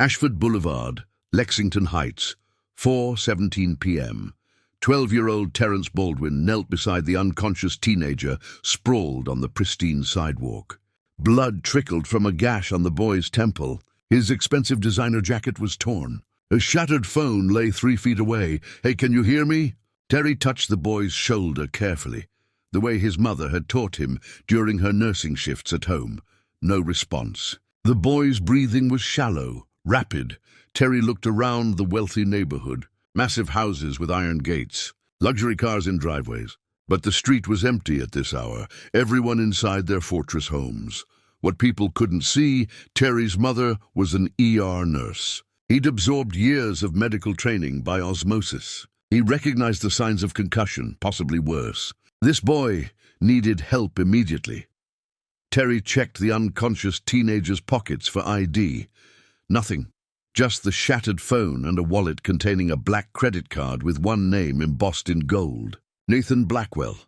Ashford Boulevard, Lexington Heights, 4:17 p.m. 12-year-old Terrence Baldwin knelt beside the unconscious teenager, sprawled on the pristine sidewalk. Blood trickled from a gash on the boy's temple. His expensive designer jacket was torn. A shattered phone lay 3 feet away. "Hey, can you hear me?" Terry touched the boy's shoulder carefully, the way his mother had taught him during her nursing shifts at home. No response. The boy's breathing was shallow, rapid. Terry looked around the wealthy neighborhood. Massive houses with iron gates, luxury cars in driveways. But the street was empty at this hour, everyone inside their fortress homes. What people couldn't see, Terry's mother was an ER nurse. He'd absorbed years of medical training by osmosis. He recognized the signs of concussion, possibly worse. This boy needed help immediately. Terry checked the unconscious teenager's pockets for ID. Nothing. Just the shattered phone and a wallet containing a black credit card with one name embossed in gold. Nathan Blackwell.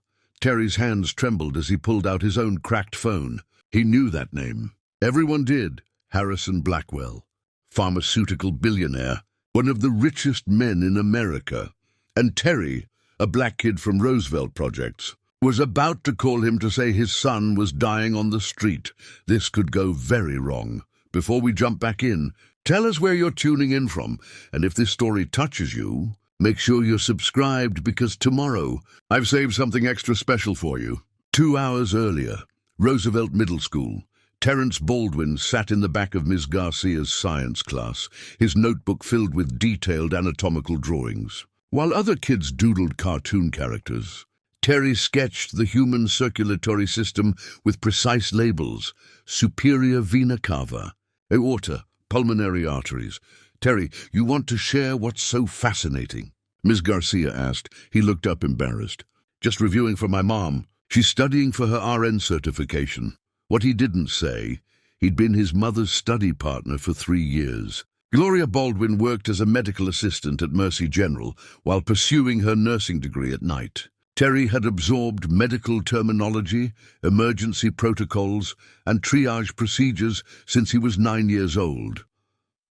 Terry's hands trembled as he pulled out his own cracked phone. He knew that name. Everyone did. Harrison Blackwell. Pharmaceutical billionaire. One of the richest men in America. And Terry, a black kid from Roosevelt Projects, was about to call him to say his son was dying on the street. This could go very wrong. Before we jump back in, tell us where you're tuning in from, and if this story touches you, make sure you're subscribed because tomorrow I've saved something extra special for you. 2 hours earlier, Roosevelt Middle School. Terrence Baldwin sat in the back of Ms. Garcia's science class, his notebook filled with detailed anatomical drawings. While other kids doodled cartoon characters, Terry sketched the human circulatory system with precise labels: superior vena cava, aorta, pulmonary arteries. "Terry, you want to share what's so fascinating?" Ms. Garcia asked. He looked up embarrassed. "Just reviewing for my mom. She's studying for her RN certification." What he didn't say, he'd been his mother's study partner for 3 years. Gloria Baldwin worked as a medical assistant at Mercy General while pursuing her nursing degree at night. Terry had absorbed medical terminology, emergency protocols, and triage procedures since he was 9 years old.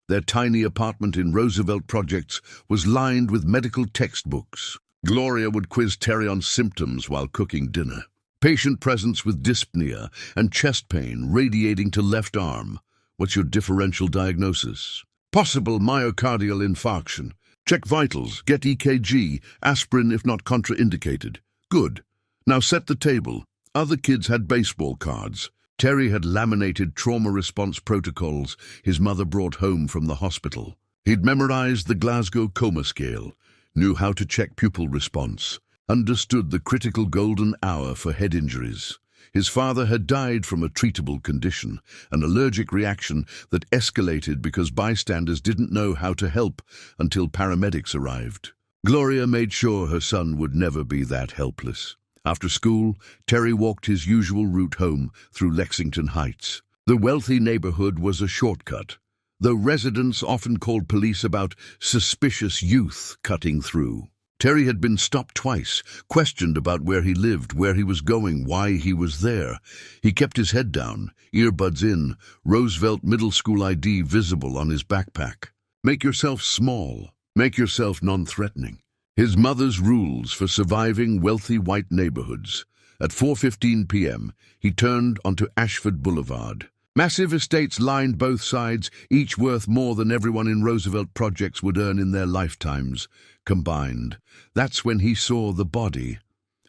Their tiny apartment in Roosevelt Projects was lined with medical textbooks. Gloria would quiz Terry on symptoms while cooking dinner. Patient presence with dyspnea and chest pain radiating to left arm. "What's your differential diagnosis?" "Possible myocardial infarction. Check vitals, get EKG, aspirin if not contraindicated." "Good. Now set the table." Other kids had baseball cards. Terry had laminated trauma response protocols his mother brought home from the hospital. He'd memorized the Glasgow Coma Scale, knew how to check pupil response, understood the critical golden hour for head injuries. His father had died from a treatable condition, an allergic reaction that escalated because bystanders didn't know how to help until paramedics arrived. Gloria made sure her son would never be that helpless. After school, Terry walked his usual route home through Lexington Heights. The wealthy neighborhood was a shortcut, though residents often called police about suspicious youth cutting through. Terry had been stopped twice, questioned about where he lived, where he was going, why he was there. He kept his head down, earbuds in, Roosevelt Middle School ID visible on his backpack. Make yourself small. Make yourself non-threatening. His mother's rules for surviving wealthy white neighborhoods. At 4:15 p.m., he turned onto Ashford Boulevard. Massive estates lined both sides, each worth more than everyone in Roosevelt Projects would earn in their lifetimes, combined. That's when he saw the body.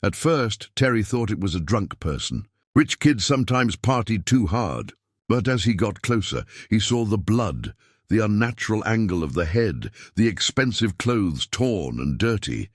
At first, Terry thought it was a drunk person. Rich kids sometimes partied too hard. But as he got closer, he saw the blood, the unnatural angle of the head, the expensive clothes torn and dirty.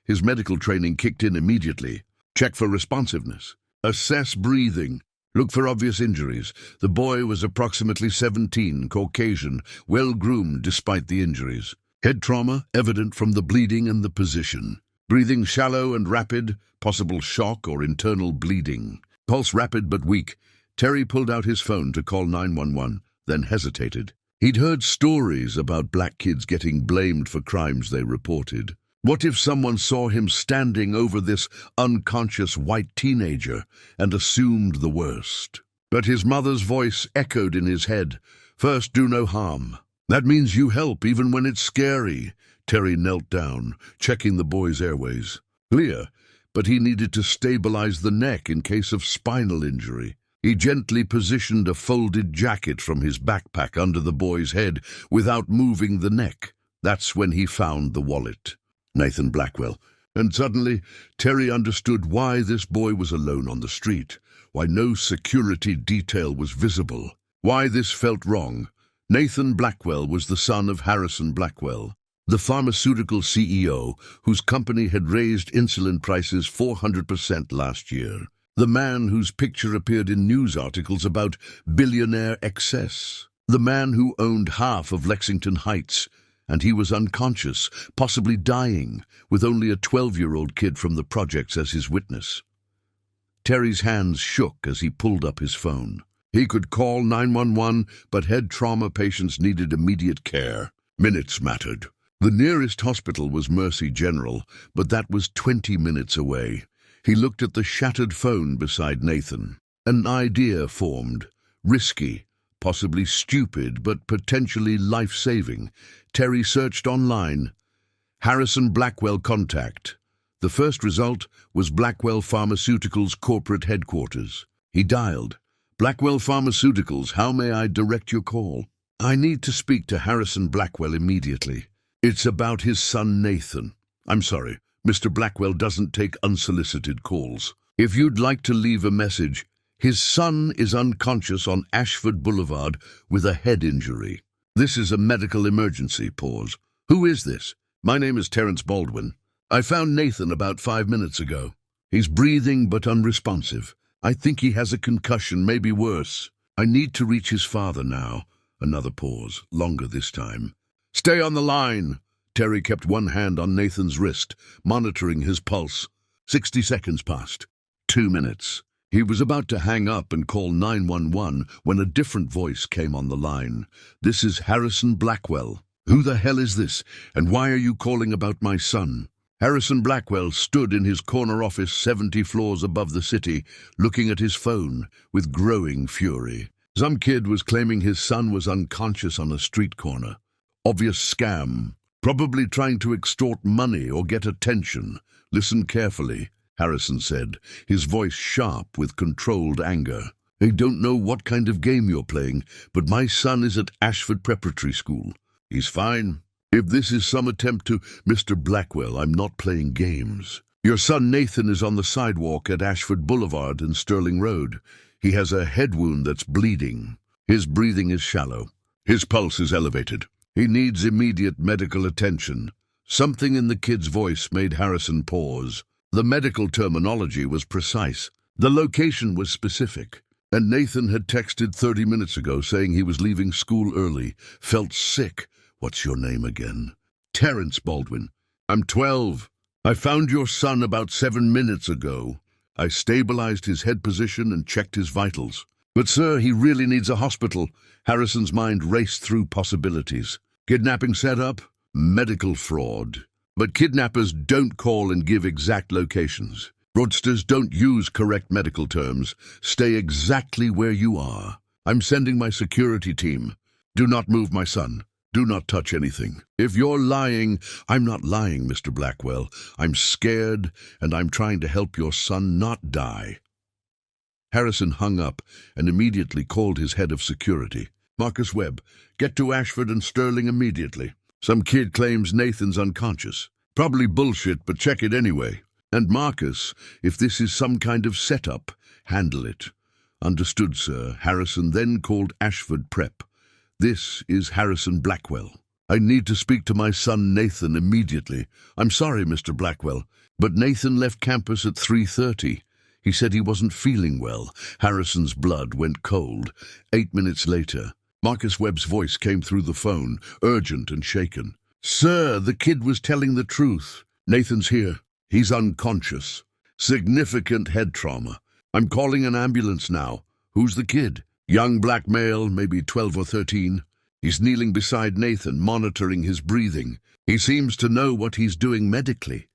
His medical training kicked in immediately. Check for responsiveness. Assess breathing. Look for obvious injuries. The boy was approximately 17, Caucasian, well-groomed despite the injuries. Head trauma, evident from the bleeding and the position. Breathing shallow and rapid, possible shock or internal bleeding. Pulse rapid but weak. Terry pulled out his phone to call 911, then hesitated. He'd heard stories about black kids getting blamed for crimes they reported. What if someone saw him standing over this unconscious white teenager and assumed the worst? But his mother's voice echoed in his head. First, do no harm. That means you help even when it's scary. Terry knelt down, checking the boy's airways. Clear, but he needed to stabilize the neck in case of spinal injury. He gently positioned a folded jacket from his backpack under the boy's head without moving the neck. That's when he found the wallet. Nathan Blackwell. And suddenly, Terry understood why this boy was alone on the street, why no security detail was visible, why this felt wrong. Nathan Blackwell was the son of Harrison Blackwell, the pharmaceutical CEO whose company had raised insulin prices 400% last year. The man whose picture appeared in news articles about billionaire excess. The man who owned half of Lexington Heights, and he was unconscious, possibly dying, with only a 12-year-old kid from the projects as his witness. Terry's hands shook as he pulled up his phone. He could call 911, but head trauma patients needed immediate care. Minutes mattered. The nearest hospital was Mercy General, but that was 20 minutes away. He looked at the shattered phone beside Nathan. An idea formed. Risky, possibly stupid, but potentially life-saving. Terry searched online. Harrison Blackwell contact. The first result was Blackwell Pharmaceuticals corporate headquarters. He dialed. Blackwell Pharmaceuticals, how may I direct your call? I need to speak to Harrison Blackwell immediately. It's about his son Nathan. I'm sorry, Mr. Blackwell doesn't take unsolicited calls. If you'd like to leave a message, his son is unconscious on Ashford Boulevard with a head injury. This is a medical emergency. Pause. Who is this? My name is Terrence Baldwin. I found Nathan about 5 minutes ago. He's breathing but unresponsive. I think he has a concussion, maybe worse. I need to reach his father now. Another pause, longer this time. Stay on the line. Terry kept one hand on Nathan's wrist, monitoring his pulse. 60 seconds passed. 2 minutes. He was about to hang up and call 911 when a different voice came on the line. This is Harrison Blackwell. Who the hell is this, and why are you calling about my son? Harrison Blackwell stood in his corner office 70 floors above the city, looking at his phone with growing fury. Some kid was claiming his son was unconscious on a street corner. Obvious scam. Probably trying to extort money or get attention. Listen carefully, Harrison said, his voice sharp with controlled anger. I don't know what kind of game you're playing, but my son is at Ashford Preparatory School. He's fine. If this is some attempt to Mr. Blackwell, I'm not playing games. Your son Nathan is on the sidewalk at Ashford Boulevard and Sterling Road. He has a head wound that's bleeding. His breathing is shallow. His pulse is elevated. He needs immediate medical attention. Something in the kid's voice made Harrison pause. The medical terminology was precise. The location was specific. And Nathan had texted 30 minutes ago saying he was leaving school early, felt sick. What's your name again? Terrence Baldwin. I'm 12. I found your son about 7 minutes ago. I stabilized his head position and checked his vitals. But sir, he really needs a hospital. Harrison's mind raced through possibilities. Kidnapping setup? Medical fraud. But kidnappers don't call and give exact locations. Fraudsters don't use correct medical terms. Stay exactly where you are. I'm sending my security team. Do not move my son. Do not touch anything. If you're lying, I'm not lying, Mr. Blackwell. I'm scared, and I'm trying to help your son not die. Harrison hung up and immediately called his head of security. Marcus Webb, get to Ashford and Sterling immediately. Some kid claims Nathan's unconscious. Probably bullshit, but check it anyway. And Marcus, if this is some kind of setup, handle it. Understood, sir. Harrison then called Ashford Prep. This is Harrison Blackwell. I need to speak to my son Nathan immediately. I'm sorry, Mr. Blackwell, but Nathan left campus at 3:30. He said he wasn't feeling well. Harrison's blood went cold. 8 minutes later, Marcus Webb's voice came through the phone, urgent and shaken. Sir, the kid was telling the truth. Nathan's here. He's unconscious. Significant head trauma. I'm calling an ambulance now. Who's the kid? Young black male, maybe 12 or 13. He's kneeling beside Nathan, monitoring his breathing. He seems to know what he's doing medically.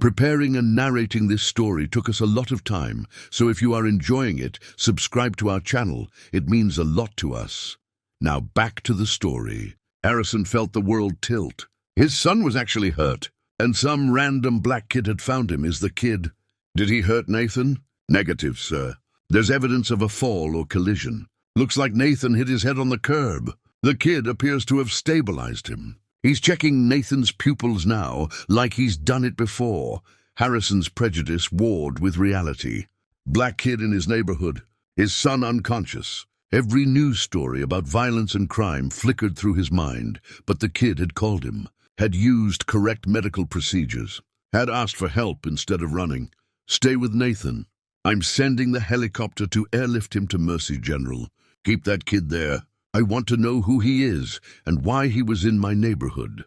Preparing and narrating this story took us a lot of time, so if you are enjoying it, subscribe to our channel. It means a lot to us. Now back to the story. Harrison felt the world tilt. His son was actually hurt, and some random black kid had found him. Is the kid? Did he hurt Nathan? Negative, sir. There's evidence of a fall or collision. Looks like Nathan hit his head on the curb. The kid appears to have stabilized him. He's checking Nathan's pupils now, like he's done it before. Harrison's prejudice warred with reality. Black kid in his neighborhood. His son unconscious. Every news story about violence and crime flickered through his mind, but the kid had called him, had used correct medical procedures, had asked for help instead of running. Stay with Nathan. I'm sending the helicopter to airlift him to Mercy, General. Keep that kid there. I want to know who he is and why he was in my neighborhood.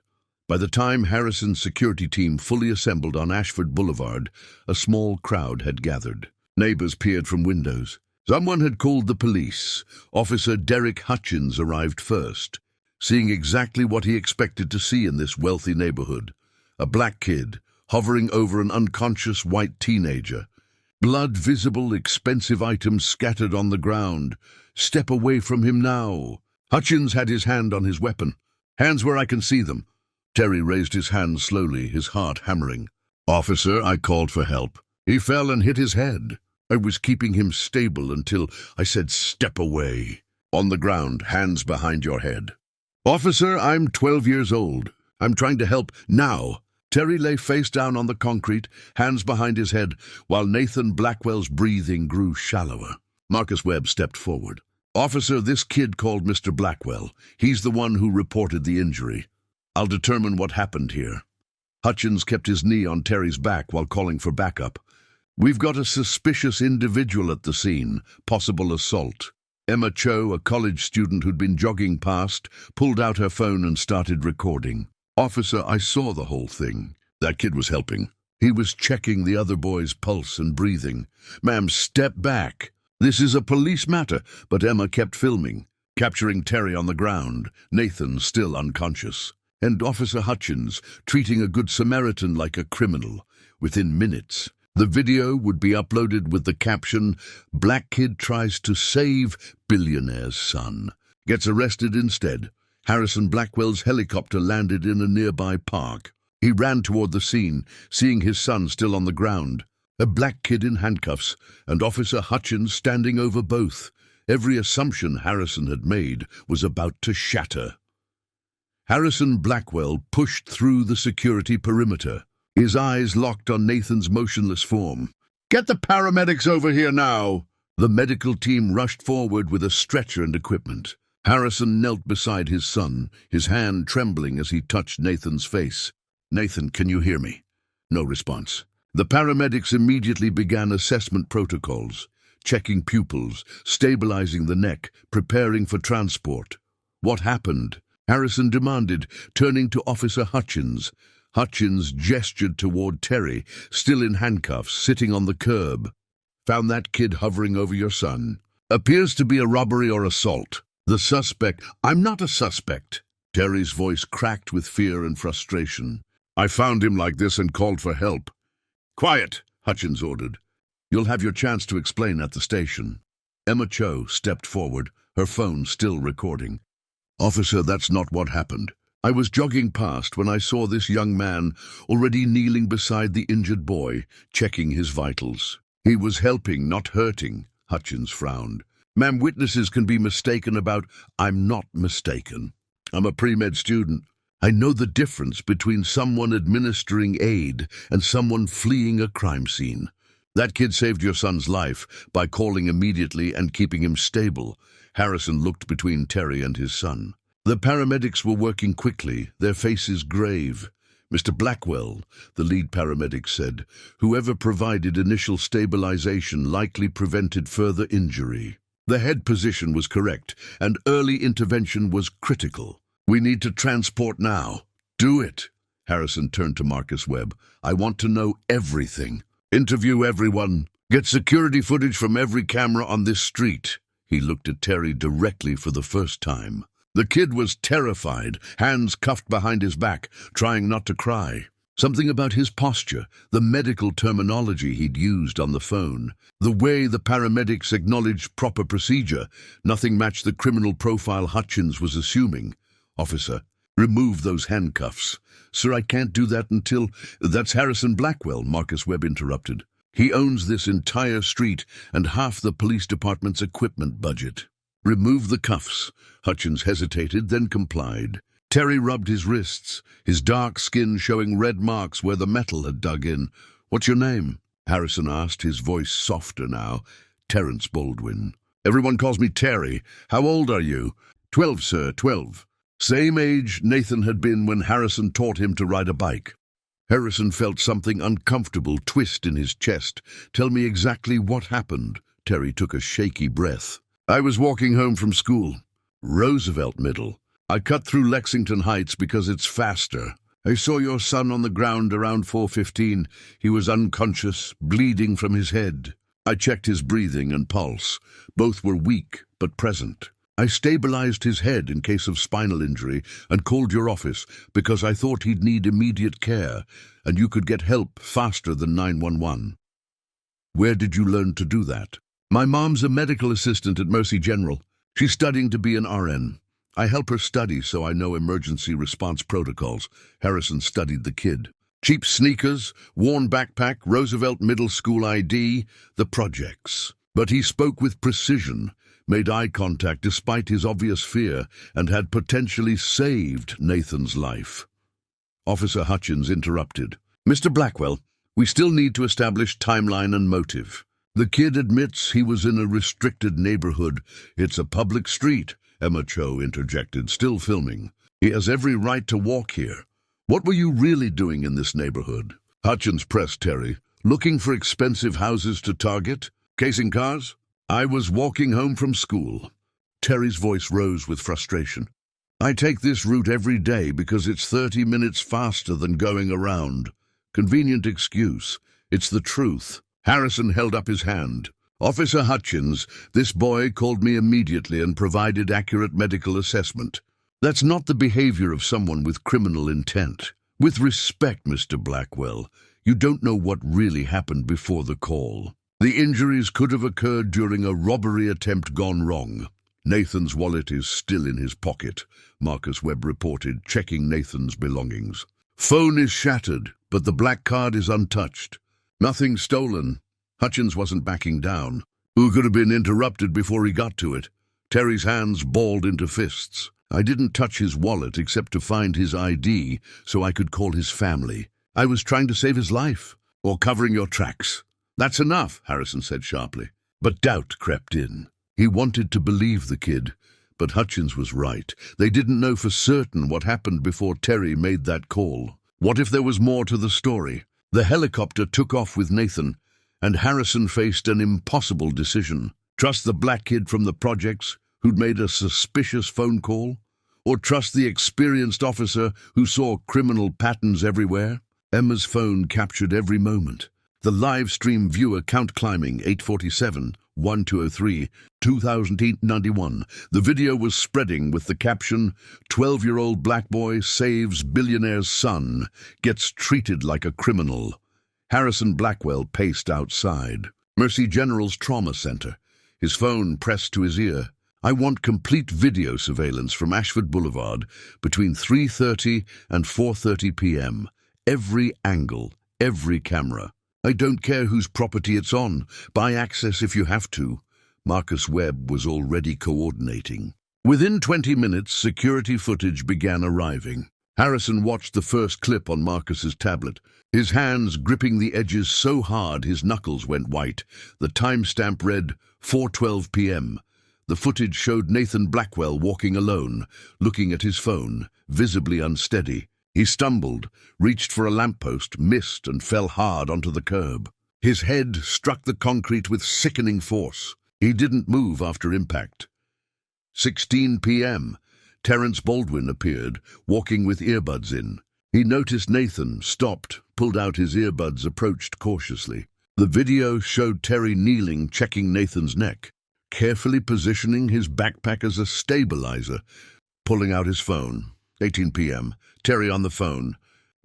By the time Harrison's security team fully assembled on Ashford Boulevard, a small crowd had gathered. Neighbors peered from windows. Someone had called the police. Officer Derek Hutchins arrived first, seeing exactly what he expected to see in this wealthy neighborhood. A black kid, hovering over an unconscious white teenager. Blood visible, expensive items scattered on the ground. Step away from him now. Hutchins had his hand on his weapon. Hands where I can see them. Terry raised his hand slowly, his heart hammering. Officer, I called for help. He fell and hit his head. I was keeping him stable until I said step away. On the ground, hands behind your head. Officer, I'm 12 years old. I'm trying to help now. Terry lay face down on the concrete, hands behind his head, while Nathan Blackwell's breathing grew shallower. Marcus Webb stepped forward. Officer, this kid called Mr. Blackwell. He's the one who reported the injury. I'll determine what happened here. Hutchins kept his knee on Terry's back while calling for backup. We've got a suspicious individual at the scene, possible assault. Emma Cho, a college student who'd been jogging past, pulled out her phone and started recording. Officer, I saw the whole thing. That kid was helping. He was checking the other boy's pulse and breathing. Ma'am, step back. This is a police matter, but Emma kept filming, capturing Terry on the ground, Nathan still unconscious, and Officer Hutchins treating a good Samaritan like a criminal. Within minutes, the video would be uploaded with the caption, "Black kid tries to save billionaire's son. Gets arrested instead." Harrison Blackwell's helicopter landed in a nearby park. He ran toward the scene, seeing his son still on the ground. A black kid in handcuffs, and Officer Hutchins standing over both. Every assumption Harrison had made was about to shatter. Harrison Blackwell pushed through the security perimeter, his eyes locked on Nathan's motionless form. "Get the paramedics over here now!" The medical team rushed forward with a stretcher and equipment. Harrison knelt beside his son, his hand trembling as he touched Nathan's face. "Nathan, can you hear me?" No response. The paramedics immediately began assessment protocols, checking pupils, stabilizing the neck, preparing for transport. "What happened?" Harrison demanded, turning to Officer Hutchins. Hutchins gestured toward Terry, still in handcuffs, sitting on the curb. "Found that kid hovering over your son. Appears to be a robbery or assault. The suspect—" "I'm not a suspect." Terry's voice cracked with fear and frustration. "I found him like this and called for help." "Quiet," Hutchins ordered. "You'll have your chance to explain at the station." Emma Cho stepped forward, her phone still recording. "Officer, that's not what happened. I was jogging past when I saw this young man already kneeling beside the injured boy, checking his vitals. He was helping, not hurting." Hutchins frowned. "Ma'am, witnesses can be mistaken about—" "I'm not mistaken. I'm a pre-med student. I know the difference between someone administering aid and someone fleeing a crime scene. That kid saved your son's life by calling immediately and keeping him stable." Harrison looked between Terry and his son. The paramedics were working quickly, their faces grave. "Mr. Blackwell," the lead paramedic said, "whoever provided initial stabilization likely prevented further injury. The head position was correct, and early intervention was critical. We need to transport now." "Do it." Harrison turned to Marcus Webb. "I want to know everything. Interview everyone. Get security footage from every camera on this street." He looked at Terry directly for the first time. The kid was terrified, hands cuffed behind his back, trying not to cry. Something about his posture, the medical terminology he'd used on the phone, the way the paramedics acknowledged proper procedure, nothing matched the criminal profile Hutchins was assuming. "Officer, remove those handcuffs." "Sir, I can't do that until—" "That's Harrison Blackwell," Marcus Webb interrupted. "He owns this entire street and half the police department's equipment budget." "Remove the cuffs." Hutchins hesitated, then complied. Terry rubbed his wrists, his dark skin showing red marks where the metal had dug in. "What's your name?" Harrison asked, his voice softer now. "Terrence Baldwin." "Everyone calls me Terry. How old are you?" 12, sir, 12. Same age Nathan had been when Harrison taught him to ride a bike. Harrison felt something uncomfortable twist in his chest. "Tell me exactly what happened." Terry took a shaky breath. "I was walking home from school. Roosevelt Middle. I cut through Lexington Heights because it's faster. I saw your son on the ground around 4:15. He was unconscious, bleeding from his head. I checked his breathing and pulse. Both were weak but present. I stabilized his head in case of spinal injury and called your office because I thought he'd need immediate care and you could get help faster than 911. Where did you learn to do that?" "My mom's a medical assistant at Mercy General. She's studying to be an RN. I help her study so I know emergency response protocols." Harrison studied the kid. Cheap sneakers, worn backpack, Roosevelt Middle School ID, the projects. But he spoke with precision, made eye contact despite his obvious fear, and had potentially saved Nathan's life. Officer Hutchins interrupted. "Mr. Blackwell, we still need to establish timeline and motive. The kid admits he was in a restricted neighborhood. It's a public street," Emma Cho interjected, still filming. "He has every right to walk here. What were you really doing in this neighborhood?" Hutchins pressed Terry. "Looking for expensive houses to target? Casing cars?" "I was walking home from school." Terry's voice rose with frustration. "I take this route every day because it's 30 minutes faster than going around. Convenient excuse. It's the truth." Harrison held up his hand. "Officer Hutchins, this boy called me immediately and provided accurate medical assessment. That's not the behavior of someone with criminal intent. With respect, Mr. Blackwell, you don't know what really happened before the call. The injuries could have occurred during a robbery attempt gone wrong." "Nathan's wallet is still in his pocket," Marcus Webb reported, checking Nathan's belongings. "Phone is shattered, but the black card is untouched. Nothing stolen." Hutchins wasn't backing down. "Who could have been interrupted before he got to it?" Terry's hands balled into fists. "I didn't touch his wallet except to find his ID so I could call his family. I was trying to save his life, or covering your tracks." "That's enough," Harrison said sharply. But doubt crept in. He wanted to believe the kid, but Hutchins was right. They didn't know for certain what happened before Terry made that call. What if there was more to the story? The helicopter took off with Nathan, and Harrison faced an impossible decision. Trust the black kid from the projects who'd made a suspicious phone call? Or trust the experienced officer who saw criminal patterns everywhere? Emma's phone captured every moment. The live stream viewer count climbing 847, 1203, 2091. The video was spreading with the caption, "12-year-old black boy saves billionaire's son, gets treated like a criminal." Harrison Blackwell paced outside. Mercy General's trauma center, his phone pressed to his ear. "I want complete video surveillance from Ashford Boulevard between 3:30 and 4:30 p.m. Every angle, every camera. I don't care whose property it's on. Buy access if you have to." Marcus Webb was already coordinating. Within 20 minutes, security footage began arriving. Harrison watched the first clip on Marcus's tablet, his hands gripping the edges so hard his knuckles went white. The timestamp read 4:12 p.m. The footage showed Nathan Blackwell walking alone, looking at his phone, visibly unsteady. He stumbled, reached for a lamppost, missed, and fell hard onto the curb. His head struck the concrete with sickening force. He didn't move after impact. 16 p.m. Terrence Baldwin appeared, walking with earbuds in. He noticed Nathan, stopped, pulled out his earbuds, approached cautiously. The video showed Terry kneeling, checking Nathan's neck, carefully positioning his backpack as a stabilizer, pulling out his phone. 18 p.m. Terry on the phone.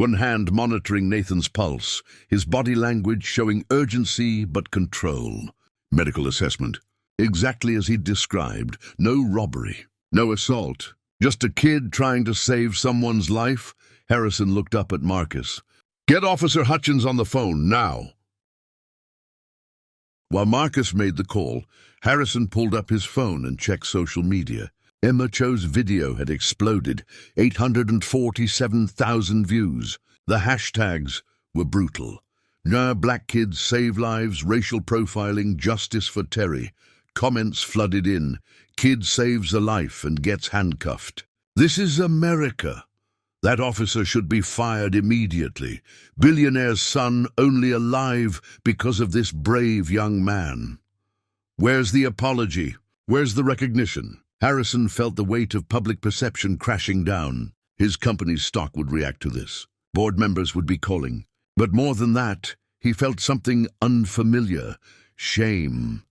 one hand monitoring Nathan's pulse, his body language showing urgency but control. Medical assessment. Exactly as he'd described. No robbery, no assault. Just a kid trying to save someone's life. Harrison looked up at Marcus. "Get Officer Hutchins on the phone, now." While Marcus made the call, Harrison pulled up his phone and checked social media. Emma Cho's video had exploded, 847,000 views. The hashtags were brutal. Nah, black kids save lives, racial profiling, justice for Terry. Comments flooded in. Kid saves a life and gets handcuffed. This is America. That officer should be fired immediately. Billionaire's son only alive because of this brave young man. Where's the apology? Where's the recognition? Harrison felt the weight of public perception crashing down. His company's stock would react to this. Board members would be calling. But more than that, he felt something unfamiliar. Shame.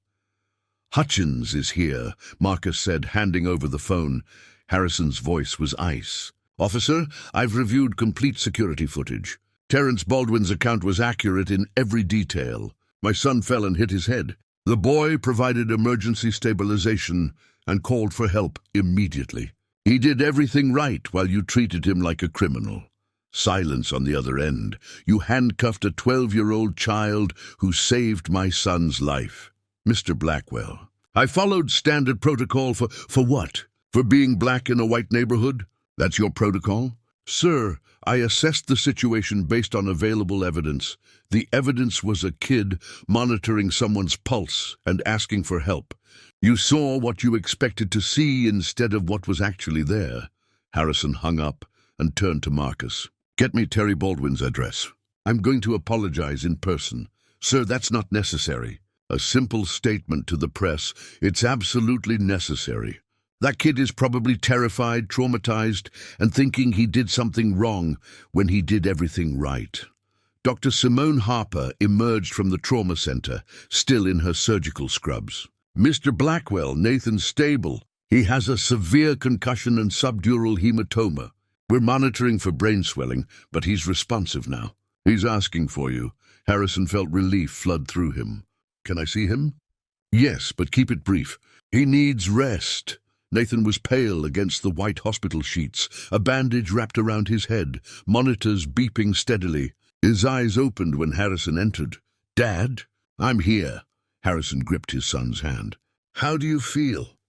"Hutchins is here," Marcus said, handing over the phone. Harrison's voice was ice. "Officer, I've reviewed complete security footage. Terrence Baldwin's account was accurate in every detail. My son fell and hit his head. The boy provided emergency stabilization and called for help immediately. He did everything right while you treated him like a criminal." Silence on the other end. "You handcuffed a 12-year-old child who saved my son's life." "Mr. Blackwell, I followed standard protocol for what? For being black in a white neighborhood? That's your protocol?" "Sir, I assessed the situation based on available evidence. The evidence was a kid monitoring someone's pulse and asking for help. You saw what you expected to see instead of what was actually there." Harrison hung up and turned to Marcus. "Get me Terry Baldwin's address. I'm going to apologize in person." "Sir, that's not necessary." A simple statement to the press. It's absolutely necessary. That kid is probably terrified, traumatized, and thinking he did something wrong when he did everything right. Dr. Simone Harper emerged from the trauma center, still in her surgical scrubs. "Mr. Blackwell, Nathan's stable. He has a severe concussion and subdural hematoma. We're monitoring for brain swelling, but he's responsive now. He's asking for you." Harrison felt relief flood through him. "Can I see him?" "Yes, but keep it brief. He needs rest." Nathan was pale against the white hospital sheets, a bandage wrapped around his head, monitors beeping steadily. His eyes opened when Harrison entered. "Dad, I'm here." Harrison gripped his son's hand. "How do you feel?"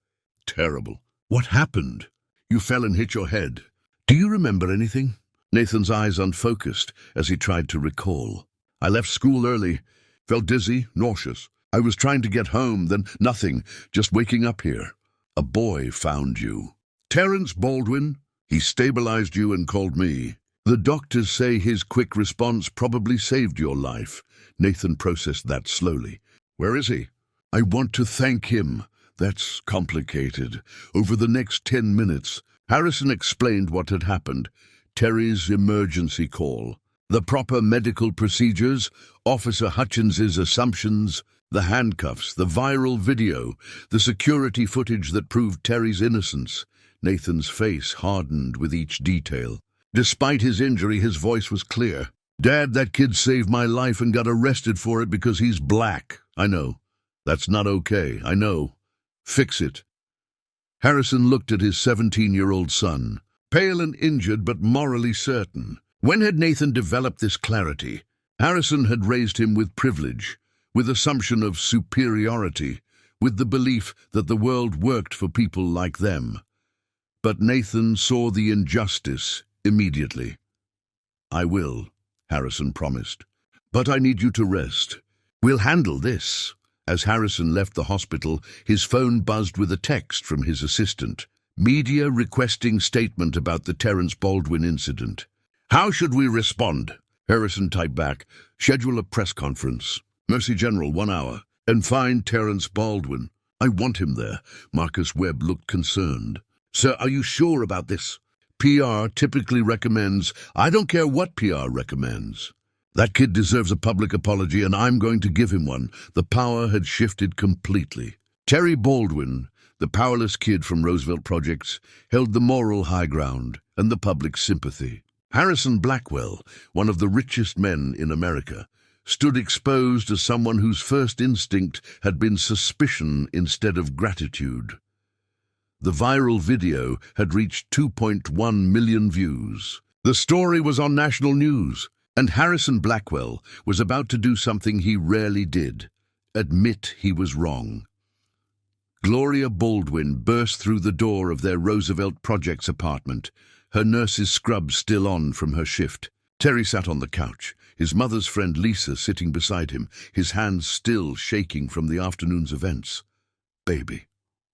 "Terrible." "What happened?" "You fell and hit your head." "Do you remember anything?" Nathan's eyes unfocused as he tried to recall. "I left school early, felt dizzy, nauseous. I was trying to get home, then nothing, just waking up here. A boy found you." "Terrence Baldwin? He stabilized you and called me." "The doctors say his quick response probably saved your life." Nathan processed that slowly. "Where is he?" "I want to thank him." "That's complicated." Over the next 10 minutes, Harrison explained what had happened. Terry's emergency call, the proper medical procedures, Officer Hutchins's assumptions, the handcuffs, the viral video, the security footage that proved Terry's innocence. Nathan's face hardened with each detail. Despite his injury, his voice was clear. "Dad, that kid saved my life and got arrested for it because he's black. I know. That's not okay. I know. Fix it." Harrison looked at his 17-year-old son, pale and injured but morally certain. When had Nathan developed this clarity? Harrison had raised him with privilege, with assumption of superiority, with the belief that the world worked for people like them. But Nathan saw the injustice immediately. "I will," Harrison promised. "But I need you to rest. We'll handle this." As Harrison left the hospital, his phone buzzed with a text from his assistant. "Media requesting statement about the Terrence Baldwin incident." "How should we respond?" Harrison typed back. "Schedule a press conference. Mercy General, 1 hour. And find Terrence Baldwin. I want him there." Marcus Webb looked concerned. "Sir, are you sure about this?" "PR typically recommends. I don't care what PR recommends. That kid deserves a public apology, and I'm going to give him one." The power had shifted completely. Terry Baldwin, the powerless kid from Roosevelt Projects, held the moral high ground and the public sympathy. Harrison Blackwell, one of the richest men in America, stood exposed as someone whose first instinct had been suspicion instead of gratitude. The viral video had reached 2.1 million views. The story was on national news, and Harrison Blackwell was about to do something he rarely did: admit he was wrong. Gloria Baldwin burst through the door of their Roosevelt Projects apartment, her nurse's scrubs still on from her shift. Terry sat on the couch, his mother's friend Lisa sitting beside him, his hands still shaking from the afternoon's events. "Baby,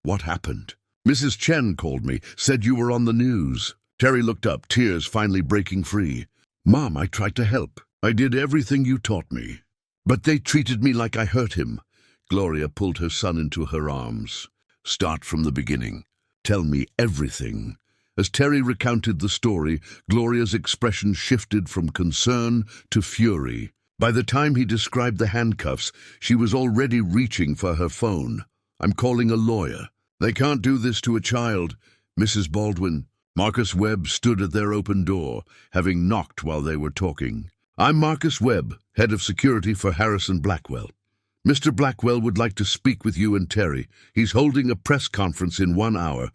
what happened?" "Mrs. Chen called me, said you were on the news." Terry looked up, tears finally breaking free. "Mom, I tried to help. I did everything you taught me. But they treated me like I hurt him." Gloria pulled her son into her arms. "Start from the beginning. Tell me everything." As Terry recounted the story, Gloria's expression shifted from concern to fury. By the time he described the handcuffs, she was already reaching for her phone. "I'm calling a lawyer. They can't do this to a child." "Mrs. Baldwin." Marcus Webb stood at their open door, having knocked while they were talking. "I'm Marcus Webb, head of security for Harrison Blackwell. Mr. Blackwell would like to speak with you and Terry. He's holding a press conference in 1 hour.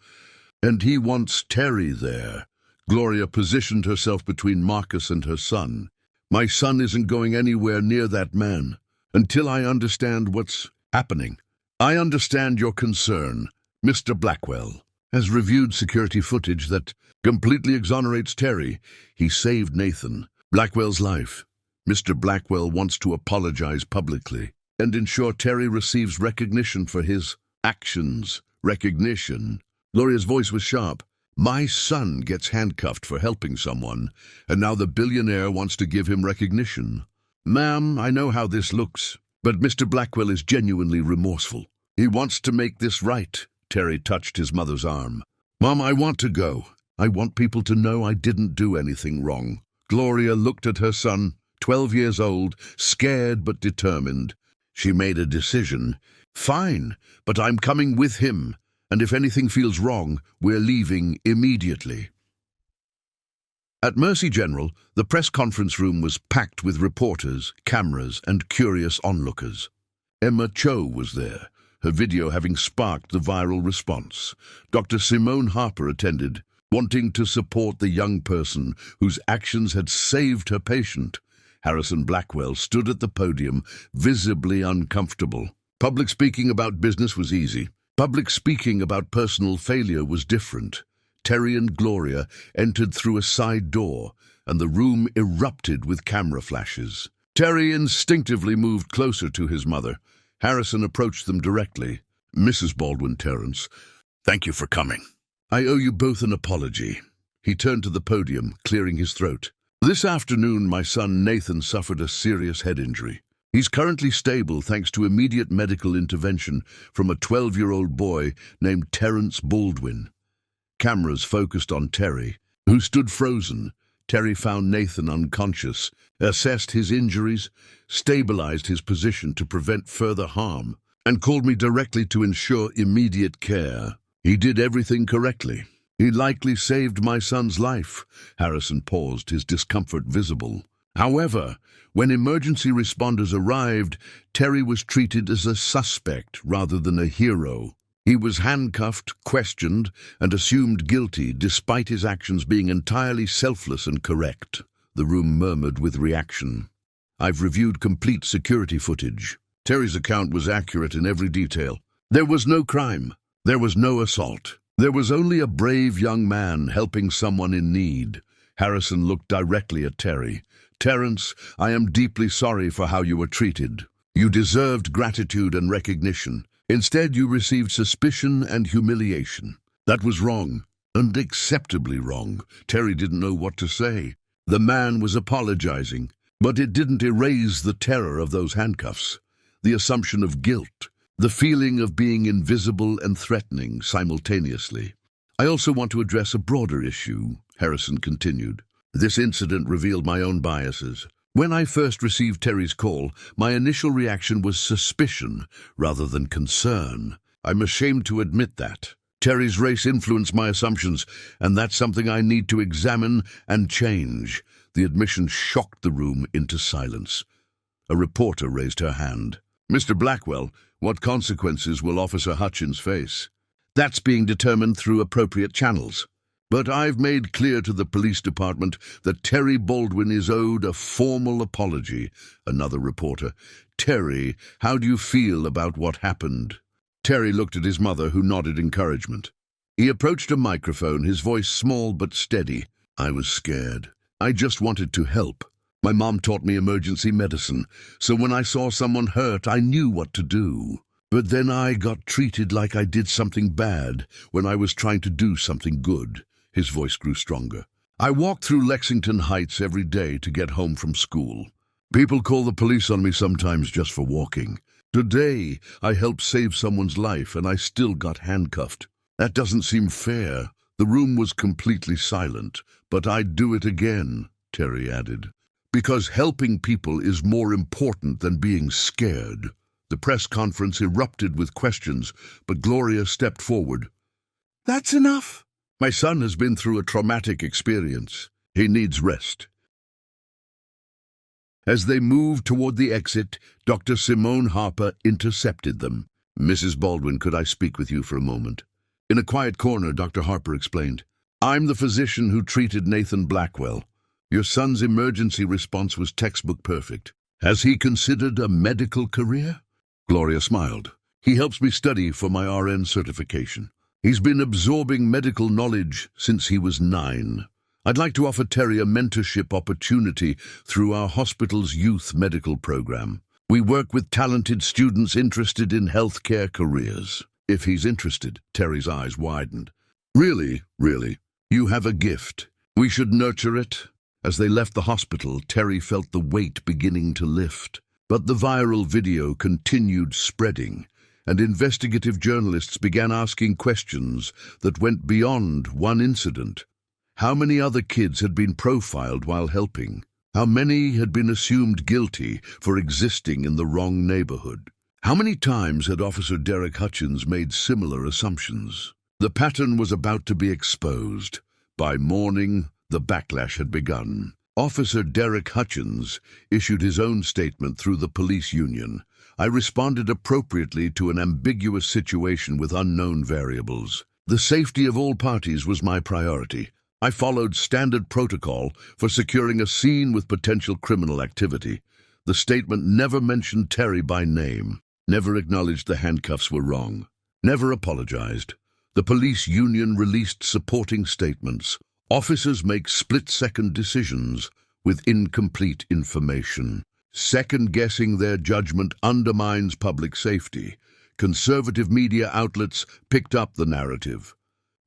And he wants Terry there." Gloria positioned herself between Marcus and her son. "My son isn't going anywhere near that man until I understand what's happening." "I understand your concern. Mr. Blackwell has reviewed security footage that completely exonerates Terry. He saved Nathan, Blackwell's life. Mr. Blackwell wants to apologize publicly and ensure Terry receives recognition for his actions." "Recognition?" Gloria's voice was sharp. "My son gets handcuffed for helping someone, and now the billionaire wants to give him recognition." "Ma'am, I know how this looks, but Mr. Blackwell is genuinely remorseful. He wants to make this right." Terry touched his mother's arm. "Mom, I want to go. I want people to know I didn't do anything wrong." Gloria looked at her son, 12 years old, scared but determined. She made a decision. "Fine, but I'm coming with him. And if anything feels wrong, we're leaving immediately." At Mercy General, the press conference room was packed with reporters, cameras, and curious onlookers. Emma Cho was there, her video having sparked the viral response. Dr. Simone Harper attended, wanting to support the young person whose actions had saved her patient. Harrison Blackwell stood at the podium, visibly uncomfortable. Public speaking about business was easy. Public speaking about personal failure was different. Terry and Gloria entered through a side door, and the room erupted with camera flashes. Terry instinctively moved closer to his mother. Harrison approached them directly. "Mrs. Baldwin, Terrence, thank you for coming. I owe you both an apology." He turned to the podium, clearing his throat. "This afternoon, my son Nathan suffered a serious head injury. He's currently stable thanks to immediate medical intervention from a 12-year-old boy named Terrence Baldwin." Cameras focused on Terry, who stood frozen. Terry found Nathan unconscious, assessed his injuries, stabilized his position to prevent further harm, and called me directly to ensure immediate care. "He did everything correctly. He likely saved my son's life." Harrison paused, his discomfort visible. However, when emergency responders arrived, Terry was treated as a suspect rather than a hero. He was handcuffed, questioned, and assumed guilty despite his actions being entirely selfless and correct. The room murmured with reaction. "I've reviewed complete security footage. Terry's account was accurate in every detail. There was no crime. There was no assault. There was only a brave young man helping someone in need." Harrison looked directly at Terry. "Terrence, I am deeply sorry for how you were treated. You deserved gratitude and recognition. Instead, you received suspicion and humiliation. That was wrong, unacceptably wrong." Terry didn't know what to say. The man was apologizing, but it didn't erase the terror of those handcuffs, the assumption of guilt, the feeling of being invisible and threatening simultaneously. "I also want to address a broader issue," Harrison continued. "This incident revealed my own biases. When I first received Terry's call, my initial reaction was suspicion rather than concern. I'm ashamed to admit that. Terry's race influenced my assumptions, and that's something I need to examine and change. The admission shocked the room into silence. A reporter raised her hand. Mr. Blackwell, what consequences will Officer Hutchins face? That's being determined through appropriate channels. But I've made clear to the police department that Terry Baldwin is owed a formal apology. Another reporter. Terry, how do you feel about what happened? Terry looked at his mother, who nodded encouragement. He approached a microphone, his voice small but steady. I was scared. I just wanted to help. My mom taught me emergency medicine, so when I saw someone hurt, I knew what to do. But then I got treated like I did something bad when I was trying to do something good. His voice grew stronger. I walk through Lexington Heights every day to get home from school. People call the police on me sometimes just for walking. Today, I helped save someone's life and I still got handcuffed. That doesn't seem fair. The room was completely silent, but I'd do it again, Terry added. Because helping people is more important than being scared. The press conference erupted with questions, but Gloria stepped forward. That's enough. My son has been through a traumatic experience. He needs rest. As they moved toward the exit, Dr. Simone Harper intercepted them. Mrs. Baldwin, could I speak with you for a moment? In a quiet corner, Dr. Harper explained, I'm the physician who treated Nathan Blackwell. Your son's emergency response was textbook perfect. Has he considered a medical career? Gloria smiled. He helps me study for my RN certification. He's been absorbing medical knowledge since he was 9. I'd like to offer Terry a mentorship opportunity through our hospital's youth medical program. We work with talented students interested in healthcare careers. If he's interested, Terry's eyes widened. Really? You have a gift. We should nurture it. As they left the hospital, Terry felt the weight beginning to lift. But the viral video continued spreading, and investigative journalists began asking questions that went beyond one incident. How many other kids had been profiled while helping? How many had been assumed guilty for existing in the wrong neighborhood? How many times had Officer Derek Hutchins made similar assumptions? The pattern was about to be exposed. By morning, the backlash had begun. Officer Derek Hutchins issued his own statement through the police union. I responded appropriately to an ambiguous situation with unknown variables. The safety of all parties was my priority. I followed standard protocol for securing a scene with potential criminal activity. The statement never mentioned Terry by name, never acknowledged the handcuffs were wrong, never apologized. The police union released supporting statements. Officers make split-second decisions with incomplete information. Second-guessing their judgment undermines public safety. Conservative media outlets picked up the narrative.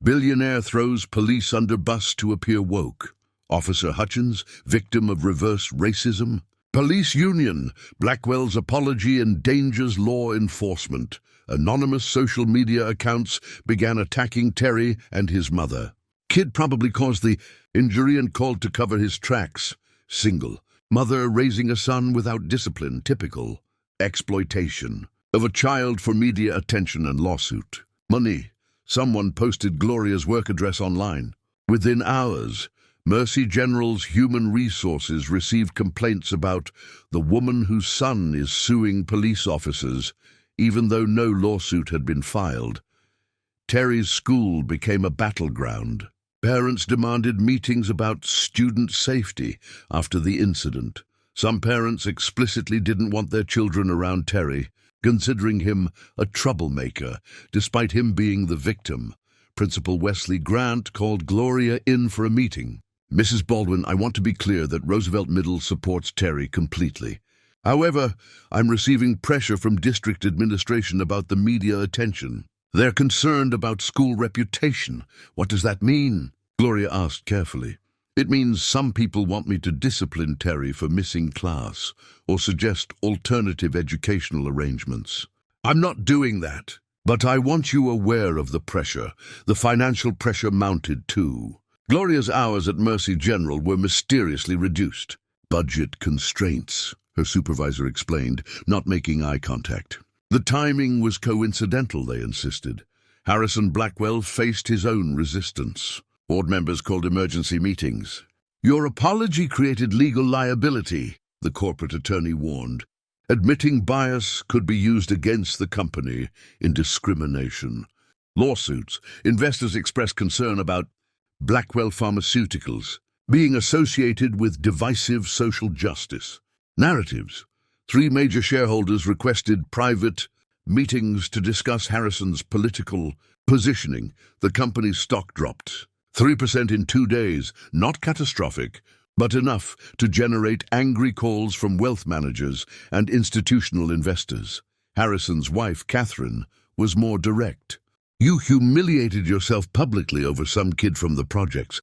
Billionaire throws police under bus to appear woke. Officer Hutchins, victim of reverse racism. Police union, Blackwell's apology endangers law enforcement. Anonymous social media accounts began attacking Terry and his mother. Kid probably caused the injury and called to cover his tracks. Single. Mother raising a son without discipline. Typical. Exploitation of a child for media attention and lawsuit. Money. Someone posted Gloria's work address online. Within hours, Mercy General's Human Resources received complaints about the woman whose son is suing police officers, even though no lawsuit had been filed. Terry's school became a battleground. Parents demanded meetings about student safety after the incident. Some parents explicitly didn't want their children around Terry, considering him a troublemaker, despite him being the victim. Principal Wesley Grant called Gloria in for a meeting. Mrs. Baldwin, I want to be clear that Roosevelt Middle supports Terry completely. However, I'm receiving pressure from district administration about the media attention. They're concerned about school reputation. What does that mean? Gloria asked carefully. It means some people want me to discipline Terry for missing class or suggest alternative educational arrangements. I'm not doing that, but I want you aware of the pressure. The financial pressure mounted too. Gloria's hours at Mercy General were mysteriously reduced. Budget constraints, her supervisor explained, not making eye contact. The timing was coincidental, they insisted. Harrison Blackwell faced his own resistance. Board members called emergency meetings. "Your apology created legal liability," the corporate attorney warned. "Admitting bias could be used against the company in discrimination." Lawsuits. Investors expressed concern about Blackwell Pharmaceuticals being associated with divisive social justice. Narratives. 3 major shareholders requested private meetings to discuss Harrison's political positioning. The company's stock dropped 3% in 2 days, not catastrophic, but enough to generate angry calls from wealth managers and institutional investors. Harrison's wife, Catherine, was more direct. "You humiliated yourself publicly over some kid from the projects.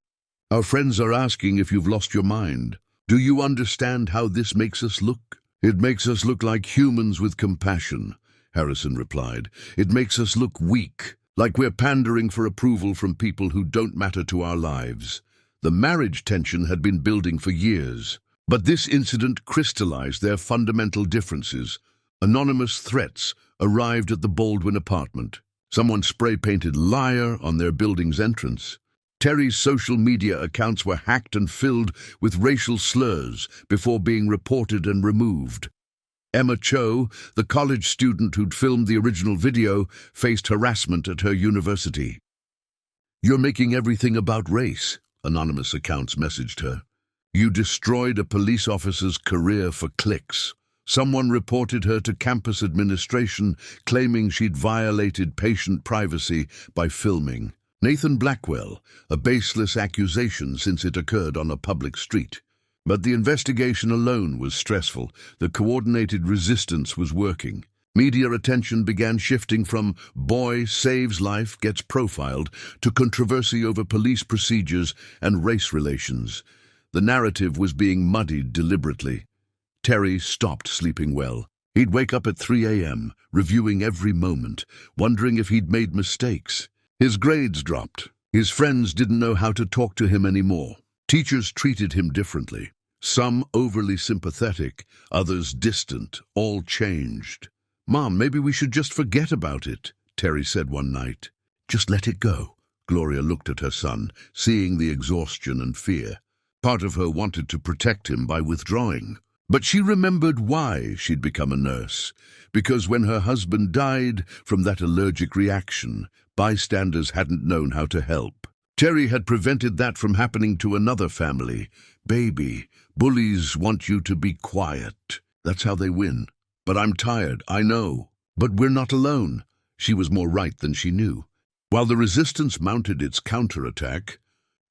Our friends are asking if you've lost your mind. Do you understand how this makes us look?" "It makes us look like humans with compassion," Harrison replied. "It makes us look weak, like we're pandering for approval from people who don't matter to our lives." The marriage tension had been building for years, but this incident crystallized their fundamental differences. Anonymous threats arrived at the Baldwin apartment. Someone spray-painted "liar" on their building's entrance. Terry's social media accounts were hacked and filled with racial slurs before being reported and removed. Emma Cho, the college student who'd filmed the original video, faced harassment at her university. "You're making everything about race," anonymous accounts messaged her. "You destroyed a police officer's career for clicks." Someone reported her to campus administration, claiming she'd violated patient privacy by filming. Nathan Blackwell, a baseless accusation since it occurred on a public street. But the investigation alone was stressful. The coordinated resistance was working. Media attention began shifting from "boy saves life, gets profiled" to controversy over police procedures and race relations. The narrative was being muddied deliberately. Terry stopped sleeping well. He'd wake up at 3 a.m., reviewing every moment, wondering if he'd made mistakes. His grades dropped. His friends didn't know how to talk to him anymore. Teachers treated him differently. Some overly sympathetic, others distant, all changed. "Mom, maybe we should just forget about it," Terry said one night. "Just let it go." Gloria looked at her son, seeing the exhaustion and fear. Part of her wanted to protect him by withdrawing. But she remembered why she'd become a nurse. Because when her husband died from that allergic reaction, bystanders hadn't known how to help. Terry had prevented that from happening to another family. "Baby, bullies want you to be quiet. That's how they win. But I'm tired, I know. But we're not alone." She was more right than she knew. While the resistance mounted its counterattack,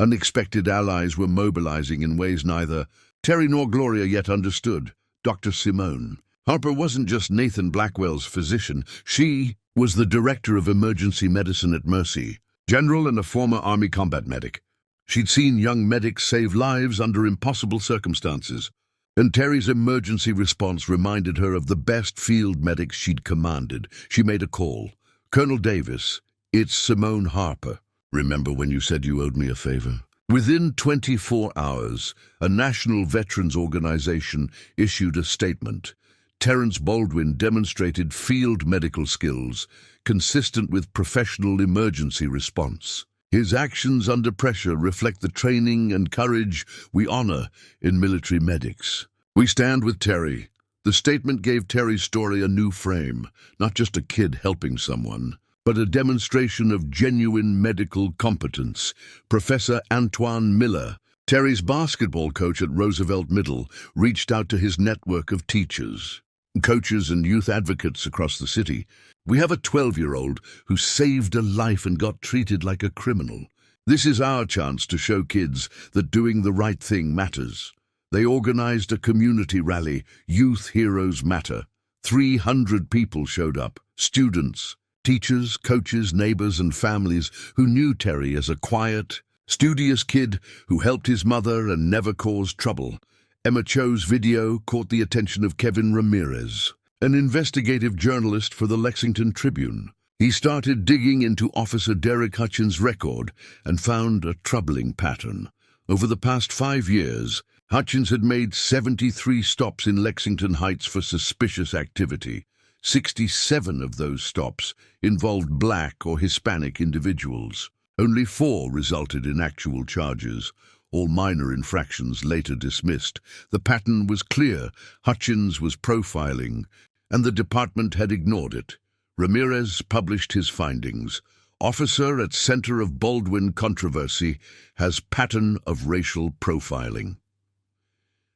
unexpected allies were mobilizing in ways neither Terry nor Gloria yet understood. Dr. Simone. Harper wasn't just Nathan Blackwell's physician. She was the director of emergency medicine at Mercy, general and a former Army combat medic. She'd seen young medics save lives under impossible circumstances, and Terry's emergency response reminded her of the best field medics she'd commanded. She made a call. "Colonel Davis, it's Simone Harper. Remember when you said you owed me a favor?" Within 24 hours, a national veterans organization issued a statement. Terrence Baldwin demonstrated field medical skills consistent with professional emergency response. His actions under pressure reflect the training and courage we honor in military medics. "We stand with Terry." The statement gave Terry's story a new frame, not just a kid helping someone, but a demonstration of genuine medical competence. Professor Antoine Miller, Terry's basketball coach at Roosevelt Middle, reached out to his network of teachers, coaches and youth advocates across the city. "We have a 12-year-old who saved a life and got treated like a criminal. This is our chance to show kids that doing the right thing matters." They organized a community rally, Youth Heroes Matter. 300 people showed up, students, teachers, coaches, neighbors, and families who knew Terry as a quiet, studious kid who helped his mother and never caused trouble. Emma Cho's video caught the attention of Kevin Ramirez, an investigative journalist for the Lexington Tribune. He started digging into Officer Derek Hutchins' record and found a troubling pattern. Over the past 5 years, Hutchins had made 73 stops in Lexington Heights for suspicious activity. 67 of those stops involved black or Hispanic individuals. Only 4 resulted in actual charges. All minor infractions later dismissed. The pattern was clear. Hutchins was profiling, and the department had ignored it. Ramirez published his findings. Officer at center of Baldwin controversy has pattern of racial profiling.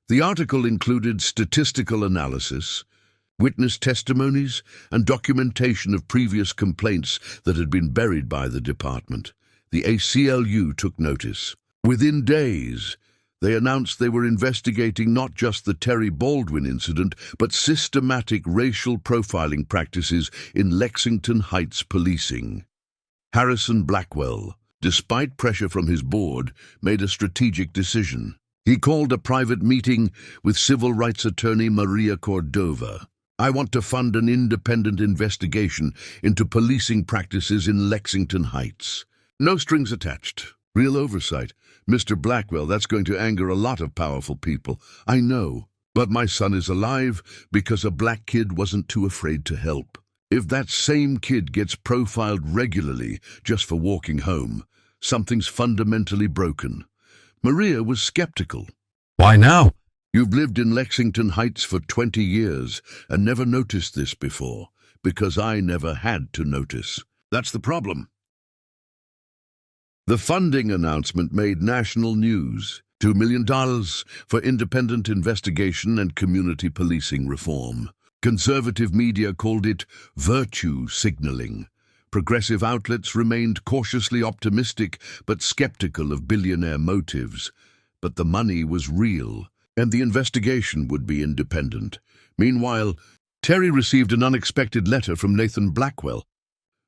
The article included statistical analysis, witness testimonies, and documentation of previous complaints that had been buried by the department. The ACLU took notice. Within days, they announced they were investigating not just the Terry Baldwin incident, but systematic racial profiling practices in Lexington Heights policing. Harrison Blackwell, despite pressure from his board, made a strategic decision. He called a private meeting with civil rights attorney Maria Cordova. "I want to fund an independent investigation into policing practices in Lexington Heights. No strings attached. Real oversight. Mr. Blackwell, that's going to anger a lot of powerful people. I know. But my son is alive because a black kid wasn't too afraid to help. If that same kid gets profiled regularly just for walking home, something's fundamentally broken." Maria was skeptical. "Why now?" "You've lived in Lexington Heights for 20 years and never noticed this before, because I never had to notice. That's the problem." The funding announcement made national news. $2 million for independent investigation and community policing reform. Conservative media called it virtue signaling. Progressive outlets remained cautiously optimistic but skeptical of billionaire motives. But the money was real, and the investigation would be independent. Meanwhile, Terry received an unexpected letter from Nathan Blackwell,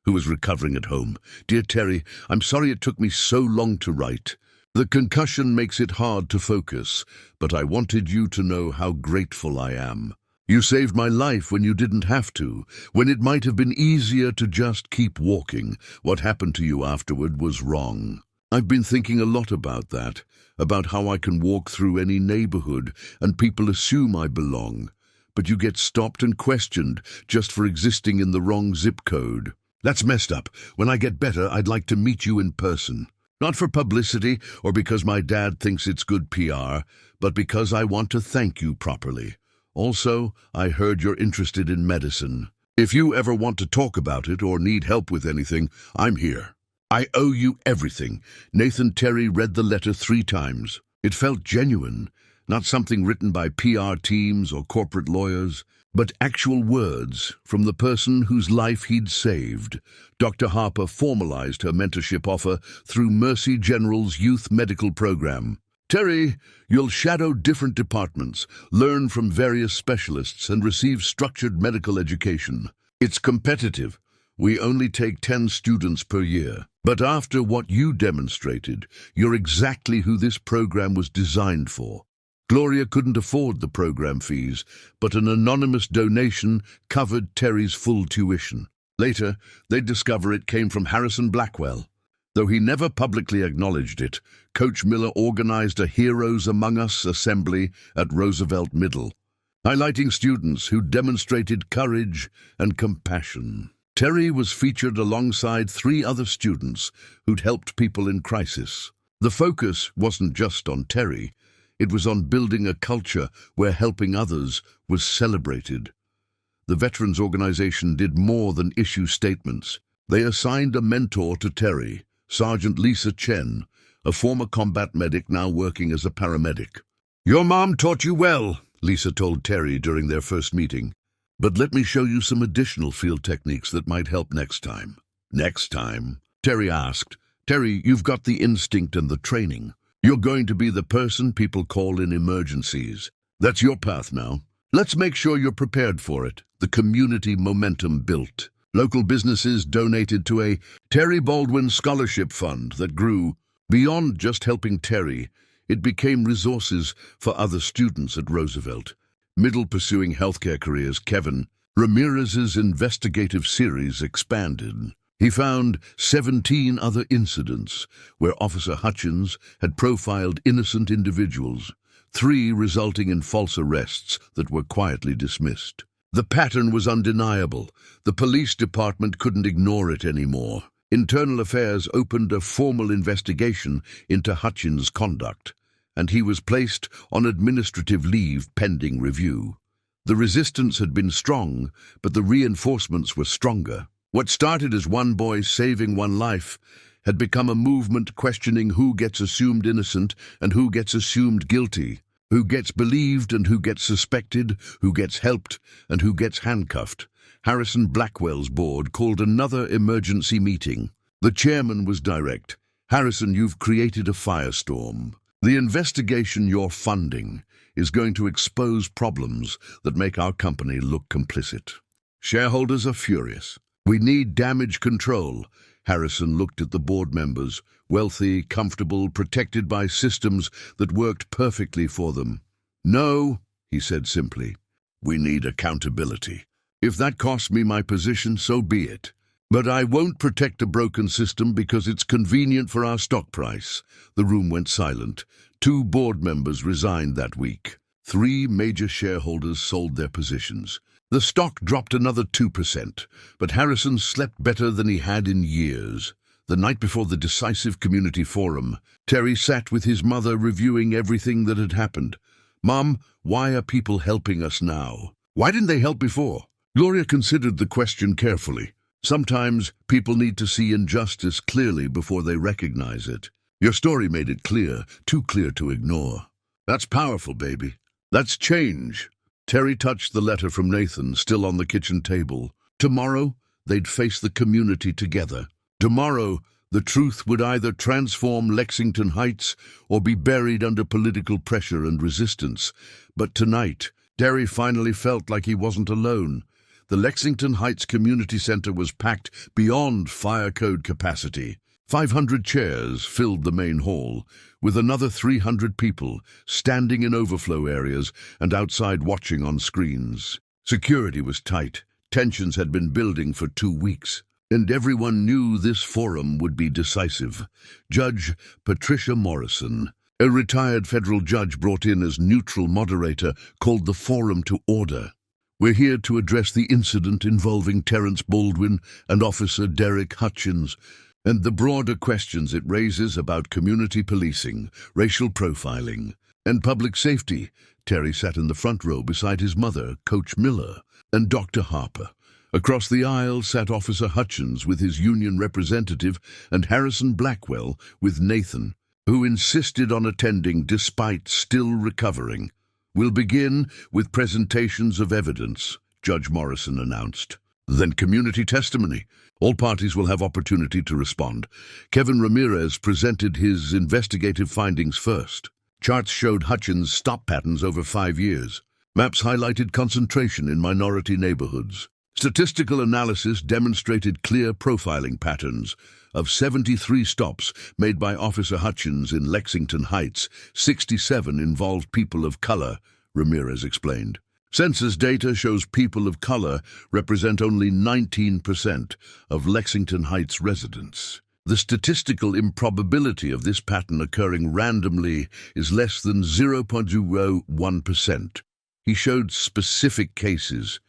who was recovering at home. "Dear Terry, I'm sorry it took me so long to write. The concussion makes it hard to focus, but I wanted you to know how grateful I am. You saved my life when you didn't have to, when it might have been easier to just keep walking. What happened to you afterward was wrong. I've been thinking a lot about that, about how I can walk through any neighborhood and people assume I belong, but you get stopped and questioned just for existing in the wrong zip code. That's messed up. When I get better, I'd like to meet you in person. Not for publicity or because my dad thinks it's good PR, but because I want to thank you properly. Also, I heard you're interested in medicine. If you ever want to talk about it or need help with anything, I'm here. I owe you everything." Nathan Terry read the letter 3 times. It felt genuine, not something written by PR teams or corporate lawyers, but actual words from the person whose life he'd saved. Dr. Harper formalized her mentorship offer through Mercy General's youth medical program. "Terry, you'll shadow different departments, learn from various specialists, and receive structured medical education. It's competitive. We only take 10 students per year. But after what you demonstrated, you're exactly who this program was designed for." Gloria couldn't afford the program fees, but an anonymous donation covered Terry's full tuition. Later, they'd discover it came from Harrison Blackwell. Though he never publicly acknowledged it, Coach Miller organized a Heroes Among Us assembly at Roosevelt Middle, highlighting students who demonstrated courage and compassion. Terry was featured alongside 3 other students who'd helped people in crisis. The focus wasn't just on Terry. It was on building a culture where helping others was celebrated. The Veterans Organization did more than issue statements. They assigned a mentor to Terry, Sergeant Lisa Chen, a former combat medic now working as a paramedic. "Your mom taught you well," Lisa told Terry during their first meeting. "But let me show you some additional field techniques that might help next time." "Next time?" Terry asked. "Terry, you've got the instinct and the training. You're going to be the person people call in emergencies. That's your path now. Let's make sure you're prepared for it." The community momentum built. Local businesses donated to a Terry Baldwin Scholarship Fund that grew. Beyond just helping Terry, it became resources for other students at Roosevelt. Middle pursuing healthcare careers, Kevin, Ramirez's investigative series expanded. He found 17 other incidents where Officer Hutchins had profiled innocent individuals, 3 resulting in false arrests that were quietly dismissed. The pattern was undeniable. The police department couldn't ignore it anymore. Internal Affairs opened a formal investigation into Hutchins' conduct, and he was placed on administrative leave pending review. The resistance had been strong, but the reinforcements were stronger. What started as one boy saving one life had become a movement questioning who gets assumed innocent and who gets assumed guilty, who gets believed and who gets suspected, who gets helped and who gets handcuffed. Harrison Blackwell's board called another emergency meeting. The chairman was direct. "Harrison, you've created a firestorm. The investigation you're funding is going to expose problems that make our company look complicit. Shareholders are furious. We need damage control." Harrison looked at the board members, wealthy, comfortable, protected by systems that worked perfectly for them. "No," he said simply. "We need accountability. If that costs me my position, so be it. But I won't protect a broken system because it's convenient for our stock price." The room went silent. 2 board members resigned that week. 3 major shareholders sold their positions. The stock dropped another 2%, but Harrison slept better than he had in years. The night before the decisive community forum, Terry sat with his mother reviewing everything that had happened. "Mom, why are people helping us now? Why didn't they help before?" Gloria considered the question carefully. "Sometimes people need to see injustice clearly before they recognize it. Your story made it clear, too clear to ignore. That's powerful, baby. That's change." Terry touched the letter from Nathan, still on the kitchen table. Tomorrow, they'd face the community together. Tomorrow, the truth would either transform Lexington Heights or be buried under political pressure and resistance. But tonight, Terry finally felt like he wasn't alone. The Lexington Heights Community Center was packed beyond fire code capacity. 500 chairs filled the main hall, with another 300 people standing in overflow areas and outside watching on screens. Security was tight. Tensions had been building for 2 weeks, and everyone knew this forum would be decisive. Judge Patricia Morrison, a retired federal judge brought in as neutral moderator, called the forum to order. "We're here to address the incident involving Terrence Baldwin and Officer Derek Hutchins, and the broader questions it raises about community policing, racial profiling, and public safety." Terry sat in the front row beside his mother, Coach Miller, and Dr. Harper. Across the aisle sat Officer Hutchins with his union representative and Harrison Blackwell with Nathan, who insisted on attending despite still recovering. "We'll begin with presentations of evidence," Judge Morrison announced. "Then community testimony. All parties will have opportunity to respond." Kevin Ramirez presented his investigative findings first. Charts showed Hutchins' stop patterns over 5 years. Maps highlighted concentration in minority neighborhoods. Statistical analysis demonstrated clear profiling patterns. Of 73 stops made by Officer Hutchins in Lexington Heights, 67 involved people of color, Ramirez explained. Census data shows people of color represent only 19% of Lexington Heights residents. The statistical improbability of this pattern occurring randomly is less than 0.01%. He showed specific cases.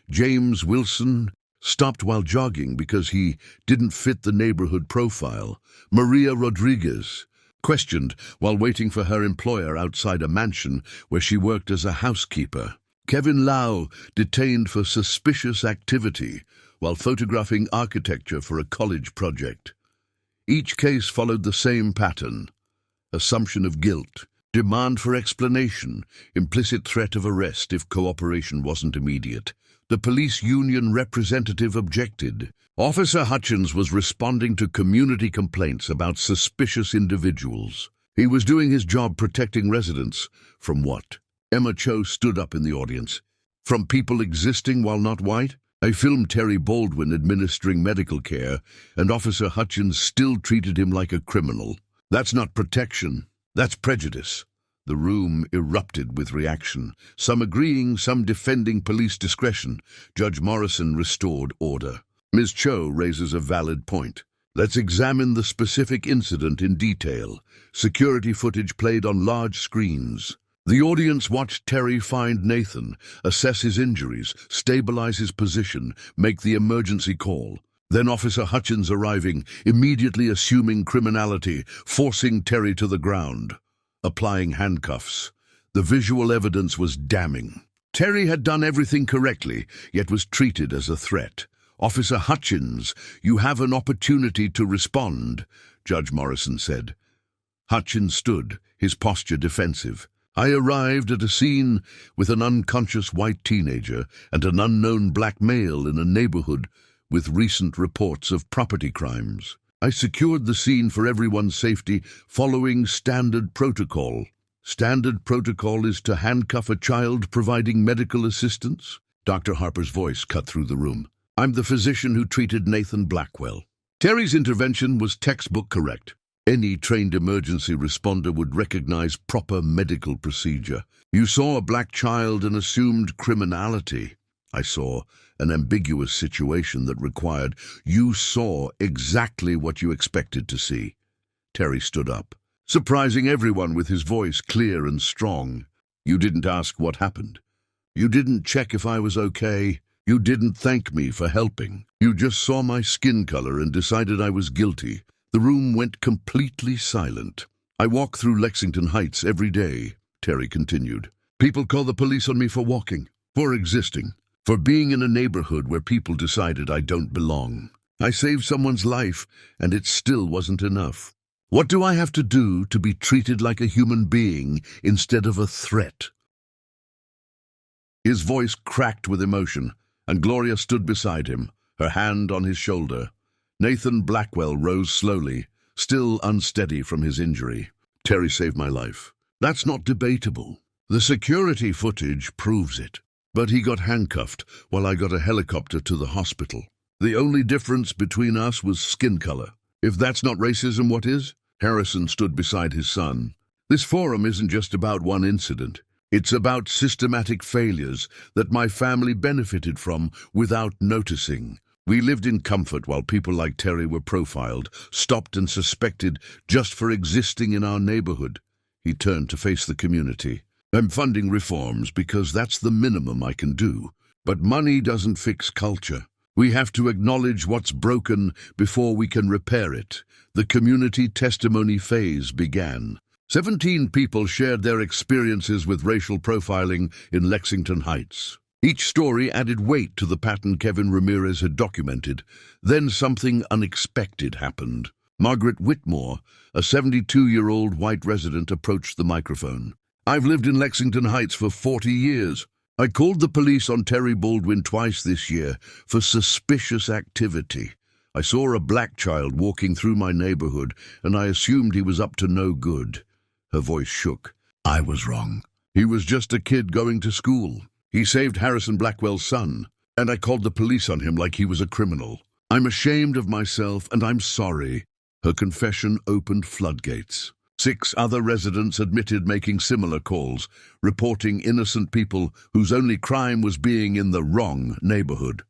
James Wilson stopped while jogging because he didn't fit the neighborhood profile. Maria Rodriguez questioned while waiting for her employer outside a mansion where she worked as a housekeeper. Kevin Lau detained for suspicious activity while photographing architecture for a college project. Each case followed the same pattern: assumption of guilt, demand for explanation, implicit threat of arrest if cooperation wasn't immediate. The police union representative objected. Officer Hutchins was responding to community complaints about suspicious individuals. He was doing his job protecting residents from what? Emma Cho stood up in the audience. From people existing while not white? I filmed Terry Baldwin administering medical care, and Officer Hutchins still treated him like a criminal. That's not protection. That's prejudice. The room erupted with reaction, some agreeing, some defending police discretion. Judge Morrison restored order. Ms. Cho raises a valid point. Let's examine the specific incident in detail. Security footage played on large screens. The audience watched Terry find Nathan, assess his injuries, stabilize his position, make the emergency call. Then Officer Hutchins arriving, immediately assuming criminality, forcing Terry to the ground, applying handcuffs. The visual evidence was damning. Terry had done everything correctly, yet was treated as a threat. "Officer Hutchins, you have an opportunity to respond," Judge Morrison said. Hutchins stood, his posture defensive. "I arrived at a scene with an unconscious white teenager and an unknown black male in a neighborhood with recent reports of property crimes. I secured the scene for everyone's safety following standard protocol." "Standard protocol is to handcuff a child providing medical assistance?" Dr. Harper's voice cut through the room. "I'm the physician who treated Nathan Blackwell." Terry's intervention was textbook correct. Any trained emergency responder would recognize proper medical procedure. "You saw a black child and assumed criminality." "I saw an ambiguous situation that required—" "You saw exactly what you expected to see." Terry stood up, surprising everyone with his voice clear and strong. "You didn't ask what happened. You didn't check if I was okay. You didn't thank me for helping. You just saw my skin color and decided I was guilty." The room went completely silent. "I walk through Lexington Heights every day," Terry continued. "People call the police on me for walking, for existing, for being in a neighborhood where people decided I don't belong. I saved someone's life, and it still wasn't enough. What do I have to do to be treated like a human being instead of a threat?" His voice cracked with emotion, and Gloria stood beside him, her hand on his shoulder. Nathan Blackwell rose slowly, still unsteady from his injury. "Terry saved my life. That's not debatable. The security footage proves it. But he got handcuffed while I got a helicopter to the hospital. The only difference between us was skin color. If that's not racism, what is?" Harrison stood beside his son. "This forum isn't just about one incident. It's about systematic failures that my family benefited from without noticing. We lived in comfort while people like Terry were profiled, stopped and suspected just for existing in our neighborhood." He turned to face the community. "I'm funding reforms because that's the minimum I can do. But money doesn't fix culture. We have to acknowledge what's broken before we can repair it." The community testimony phase began. 17 people shared their experiences with racial profiling in Lexington Heights. Each story added weight to the pattern Kevin Ramirez had documented. Then something unexpected happened. Margaret Whitmore, a 72-year-old white resident, approached the microphone. "I've lived in Lexington Heights for 40 years. I called the police on Terry Baldwin twice this year for suspicious activity. I saw a black child walking through my neighborhood, and I assumed he was up to no good." Her voice shook. "I was wrong. He was just a kid going to school. He saved Harrison Blackwell's son, and I called the police on him like he was a criminal. I'm ashamed of myself, and I'm sorry." Her confession opened floodgates. 6 other residents admitted making similar calls, reporting innocent people whose only crime was being in the wrong neighborhood.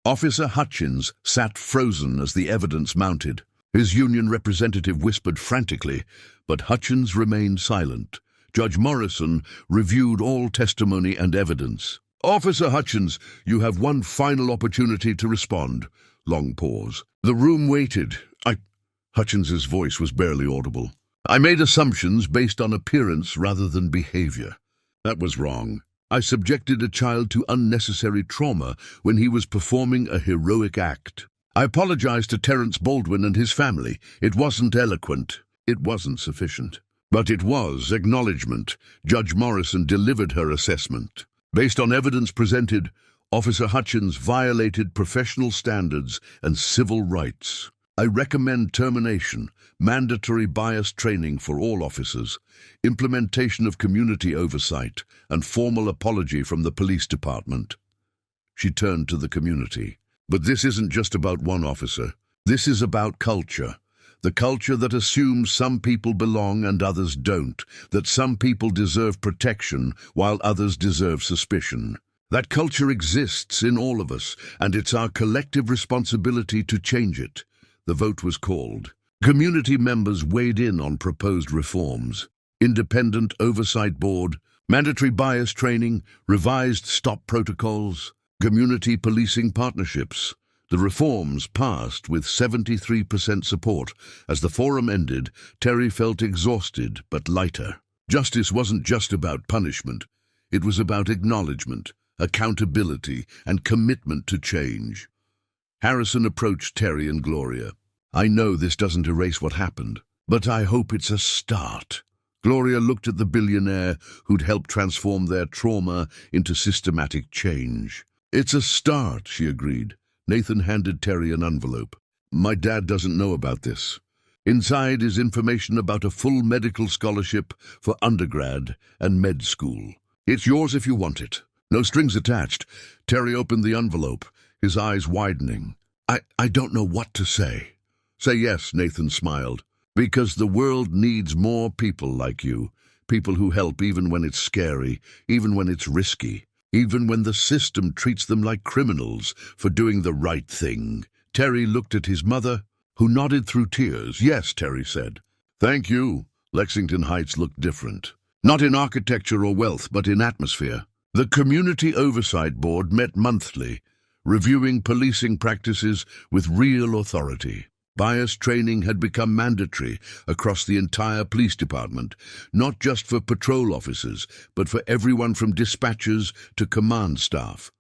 Officer Hutchins sat frozen as the evidence mounted. His union representative whispered frantically, but Hutchins remained silent. Judge Morrison reviewed all testimony and evidence. "Officer Hutchins, you have one final opportunity to respond." Long pause. The room waited. Hutchins's voice was barely audible. "I made assumptions based on appearance rather than behavior. That was wrong. I subjected a child to unnecessary trauma when he was performing a heroic act. I apologized to Terrence Baldwin and his family. It wasn't eloquent. It wasn't sufficient. But it was acknowledgement." Judge Morrison delivered her assessment. "Based on evidence presented, Officer Hutchins violated professional standards and civil rights. I recommend termination, mandatory bias training for all officers, implementation of community oversight, and formal apology from the police department." She turned to the community. "But this isn't just about one officer. This is about culture. The culture that assumes some people belong and others don't, that some people deserve protection while others deserve suspicion. That culture exists in all of us, and it's our collective responsibility to change it." The vote was called. Community members weighed in on proposed reforms. independent oversight board, mandatory bias training, revised stop protocols, community policing partnerships. The reforms passed with 73% support. As the forum ended, Terry felt exhausted but lighter. Justice wasn't just about punishment. It was about acknowledgement, accountability, and commitment to change. Harrison approached Terry and Gloria. "I know this doesn't erase what happened, but I hope it's a start." Gloria looked at the billionaire who'd helped transform their trauma into systematic change. "It's a start," she agreed. Nathan handed Terry an envelope. "My dad doesn't know about this. Inside is information about a full medical scholarship for undergrad and med school. It's yours if you want it. No strings attached." Terry opened the envelope, his eyes widening. I don't know what to say." "Say yes," Nathan smiled. "Because the world needs more people like you. People who help even when it's scary, even when it's risky, even when the system treats them like criminals for doing the right thing." Terry looked at his mother, who nodded through tears. "Yes," Terry said. "Thank you." Lexington Heights looked different. Not in architecture or wealth, but in atmosphere. The Community Oversight Board met monthly, reviewing policing practices with real authority. Bias training had become mandatory across the entire police department, not just for patrol officers, but for everyone from dispatchers to command staff.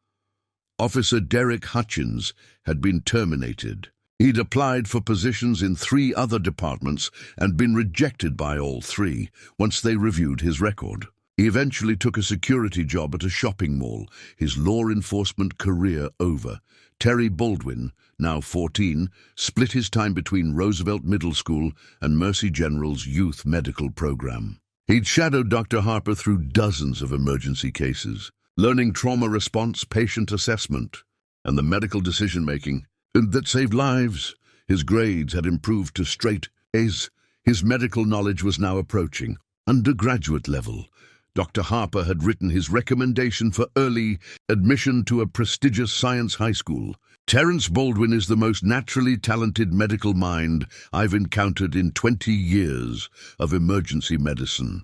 Officer Derek Hutchins had been terminated. He'd applied for positions in 3 other departments and been rejected by all 3 once they reviewed his record. He eventually took a security job at a shopping mall, his law enforcement career over. Terry Baldwin, now 14, split his time between Roosevelt Middle School and Mercy General's youth medical program. He'd shadowed Dr. Harper through dozens of emergency cases, learning trauma response, patient assessment, and the medical decision-making that saved lives. His grades had improved to straight A's. His medical knowledge was now approaching undergraduate level. Dr. Harper had written his recommendation for early admission to a prestigious science high school. "Terrence Baldwin is the most naturally talented medical mind I've encountered in 20 years of emergency medicine."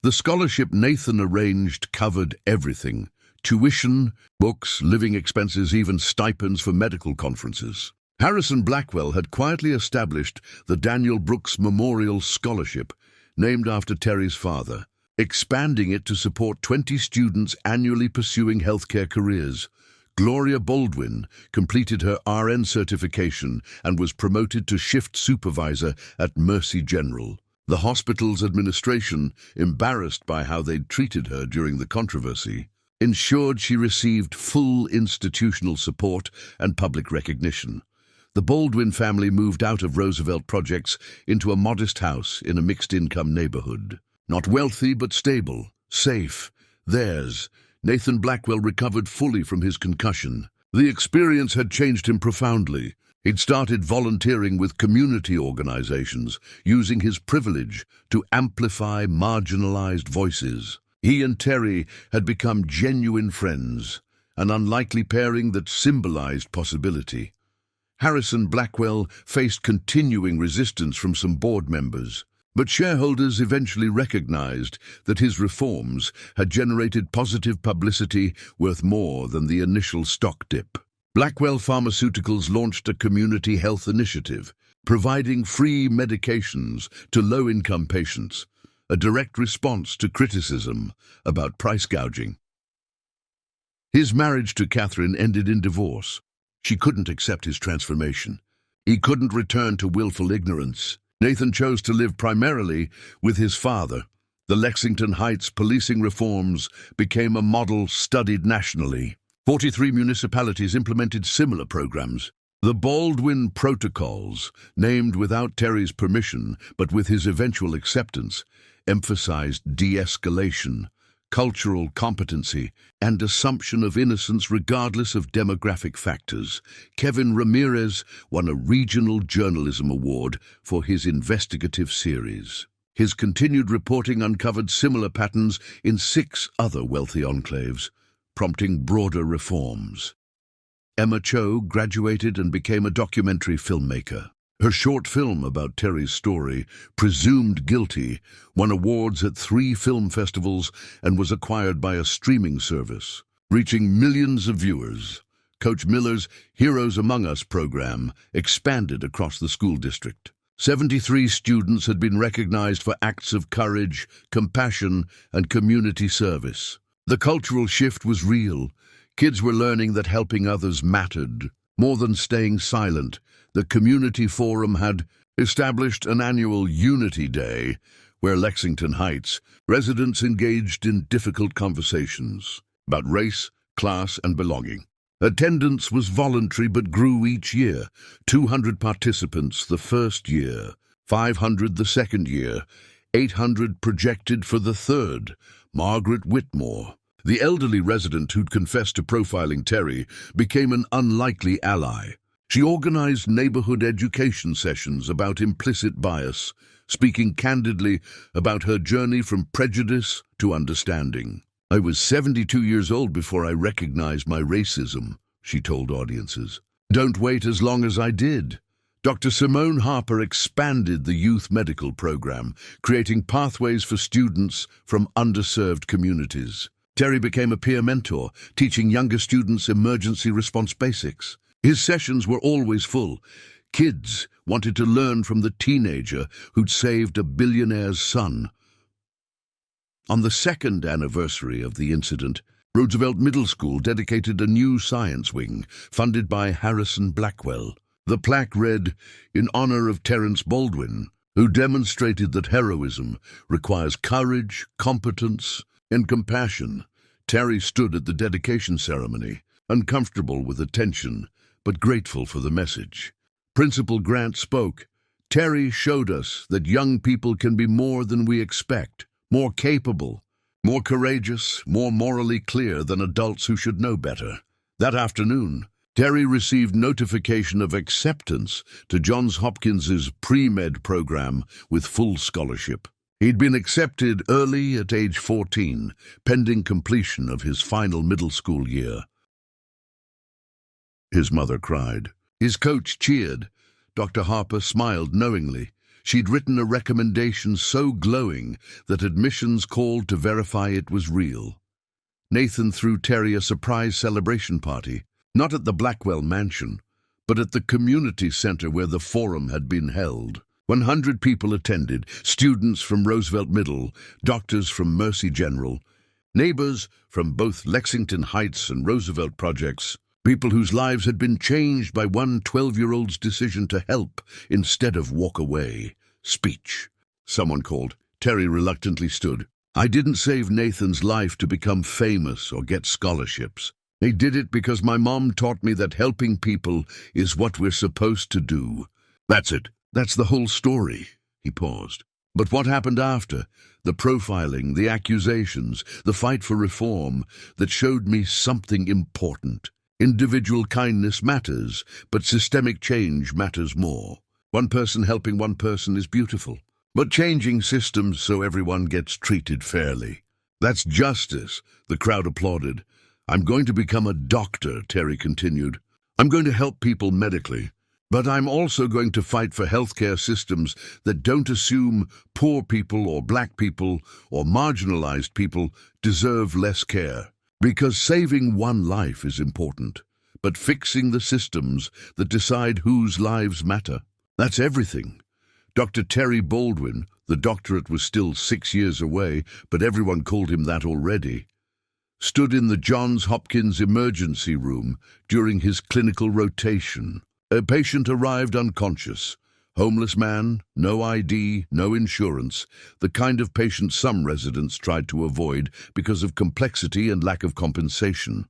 The scholarship Nathan arranged covered everything: tuition, books, living expenses, even stipends for medical conferences. Harrison Blackwell had quietly established the Daniel Brooks Memorial Scholarship, named after Terry's father, expanding it to support 20 students annually pursuing healthcare careers. Gloria Baldwin completed her RN certification and was promoted to shift supervisor at Mercy General. The hospital's administration, embarrassed by how they'd treated her during the controversy, ensured she received full institutional support and public recognition. The Baldwin family moved out of Roosevelt projects into a modest house in a mixed-income neighborhood. Not wealthy, but stable, safe, theirs. Nathan Blackwell recovered fully from his concussion. The experience had changed him profoundly. He'd started volunteering with community organizations, using his privilege to amplify marginalized voices. He and Terry had become genuine friends, an unlikely pairing that symbolized possibility. Harrison Blackwell faced continuing resistance from some board members, but shareholders eventually recognized that his reforms had generated positive publicity worth more than the initial stock dip. Blackwell Pharmaceuticals launched a community health initiative, providing free medications to low-income patients, a direct response to criticism about price gouging. His marriage to Catherine ended in divorce. She couldn't accept his transformation. He couldn't return to willful ignorance. Nathan chose to live primarily with his father. The Lexington Heights policing reforms became a model studied nationally. 43 municipalities implemented similar programs. The Baldwin Protocols, named without Terry's permission but with his eventual acceptance, emphasized de-escalation, cultural competency, and assumption of innocence regardless of demographic factors. Kevin Ramirez won a regional journalism award for his investigative series. His continued reporting uncovered similar patterns in 6 other wealthy enclaves, prompting broader reforms. Emma Cho graduated and became a documentary filmmaker. Her short film about Terry's story, Presumed Guilty, won awards at 3 film festivals and was acquired by a streaming service, reaching millions of viewers. Coach Miller's Heroes Among Us program expanded across the school district. 73 students had been recognized for acts of courage, compassion, and community service. The cultural shift was real. Kids were learning that helping others mattered. More than staying silent, the community forum had established an annual Unity Day, where Lexington Heights residents engaged in difficult conversations about race, class, and belonging. Attendance was voluntary but grew each year. 200 participants the first year, 500 the second year, 800 projected for the third. Margaret Whitmore, the elderly resident who'd confessed to profiling Terry, became an unlikely ally. She organized neighborhood education sessions about implicit bias, speaking candidly about her journey from prejudice to understanding. "I was 72 years old before I recognized my racism," she told audiences. "Don't wait as long as I did." Dr. Simone Harper expanded the youth medical program, creating pathways for students from underserved communities. Terry became a peer mentor, teaching younger students emergency response basics. His sessions were always full. Kids wanted to learn from the teenager who'd saved a billionaire's son. On the second anniversary of the incident, Roosevelt Middle School dedicated a new science wing, funded by Harrison Blackwell. The plaque read, "In honor of Terrence Baldwin, who demonstrated that heroism requires courage, competence, and compassion." Terry stood at the dedication ceremony, uncomfortable with attention, but grateful for the message. Principal Grant spoke. "Terry showed us that young people can be more than we expect, more capable, more courageous, more morally clear than adults who should know better." That afternoon, Terry received notification of acceptance to Johns Hopkins's pre-med program with full scholarship. He'd been accepted early at age 14, pending completion of his final middle school year. His mother cried. His coach cheered. Dr. Harper smiled knowingly. She'd written a recommendation so glowing that admissions called to verify it was real. Nathan threw Terry a surprise celebration party, not at the Blackwell mansion, but at the community center where the forum had been held. 100 people attended, students from Roosevelt Middle, doctors from Mercy General, neighbors from both Lexington Heights and Roosevelt projects, people whose lives had been changed by one 12-year-old's decision to help instead of walk away. Speech. Someone called. Terry reluctantly stood. "I didn't save Nathan's life to become famous or get scholarships. I did it because my mom taught me that helping people is what we're supposed to do." "That's it. That's the whole story." He paused. "But what happened after? The profiling, the accusations, the fight for reform that showed me something important. Individual kindness matters, but systemic change matters more. One person helping one person is beautiful, but changing systems so everyone gets treated fairly. That's justice." The crowd applauded. "I'm going to become a doctor," Terry continued. "I'm going to help people medically. But I'm also going to fight for healthcare systems that don't assume poor people or black people or marginalized people deserve less care. Because saving one life is important, but fixing the systems that decide whose lives matter, that's everything." Dr. Terry Baldwin, the doctorate was still 6 years away, but everyone called him that already, stood in the Johns Hopkins emergency room during his clinical rotation. A patient arrived unconscious. Homeless man, no ID, no insurance, the kind of patient some residents tried to avoid because of complexity and lack of compensation.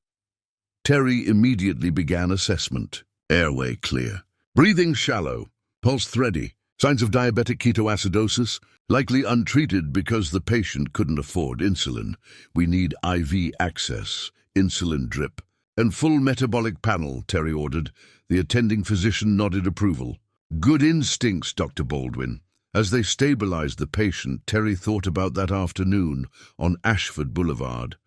Terry immediately began assessment. Airway clear. Breathing shallow. Pulse thready. Signs of diabetic ketoacidosis, likely untreated because the patient couldn't afford insulin. We need IV access, insulin drip, and full metabolic panel, Terry ordered. The attending physician nodded approval. "Good instincts, Dr. Baldwin." As they stabilized the patient, Terry thought about that afternoon on Ashford Boulevard.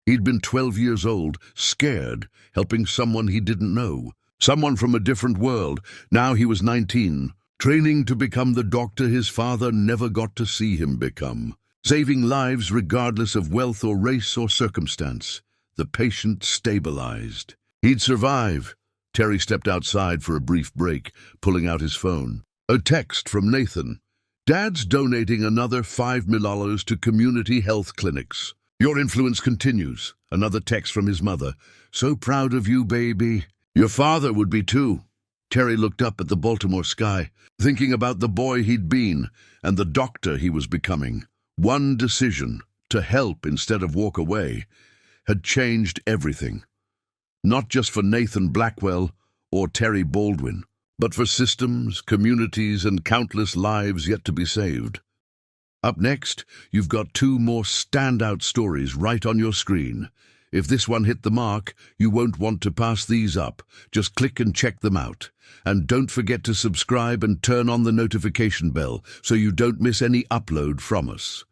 He'd been 12 years old, scared, helping someone he didn't know. Someone from a different world. Now he was 19, training to become the doctor his father never got to see him become, saving lives regardless of wealth or race or circumstance. The patient stabilized. He'd survive. Terry stepped outside for a brief break, pulling out his phone. A text from Nathan. Dad's donating another $5 to community health clinics. Your influence continues. Another text from his mother. So proud of you, baby. Your father would be too. Terry looked up at the Baltimore sky, thinking about the boy he'd been and the doctor he was becoming. One decision, to help instead of walk away, had changed everything. Not just for Nathan Blackwell or Terry Baldwin, but for systems, communities, and countless lives yet to be saved. Up next, you've got two more standout stories right on your screen. If this one hit the mark, you won't want to pass these up. Just click and check them out. And don't forget to subscribe and turn on the notification bell so you don't miss any upload from us.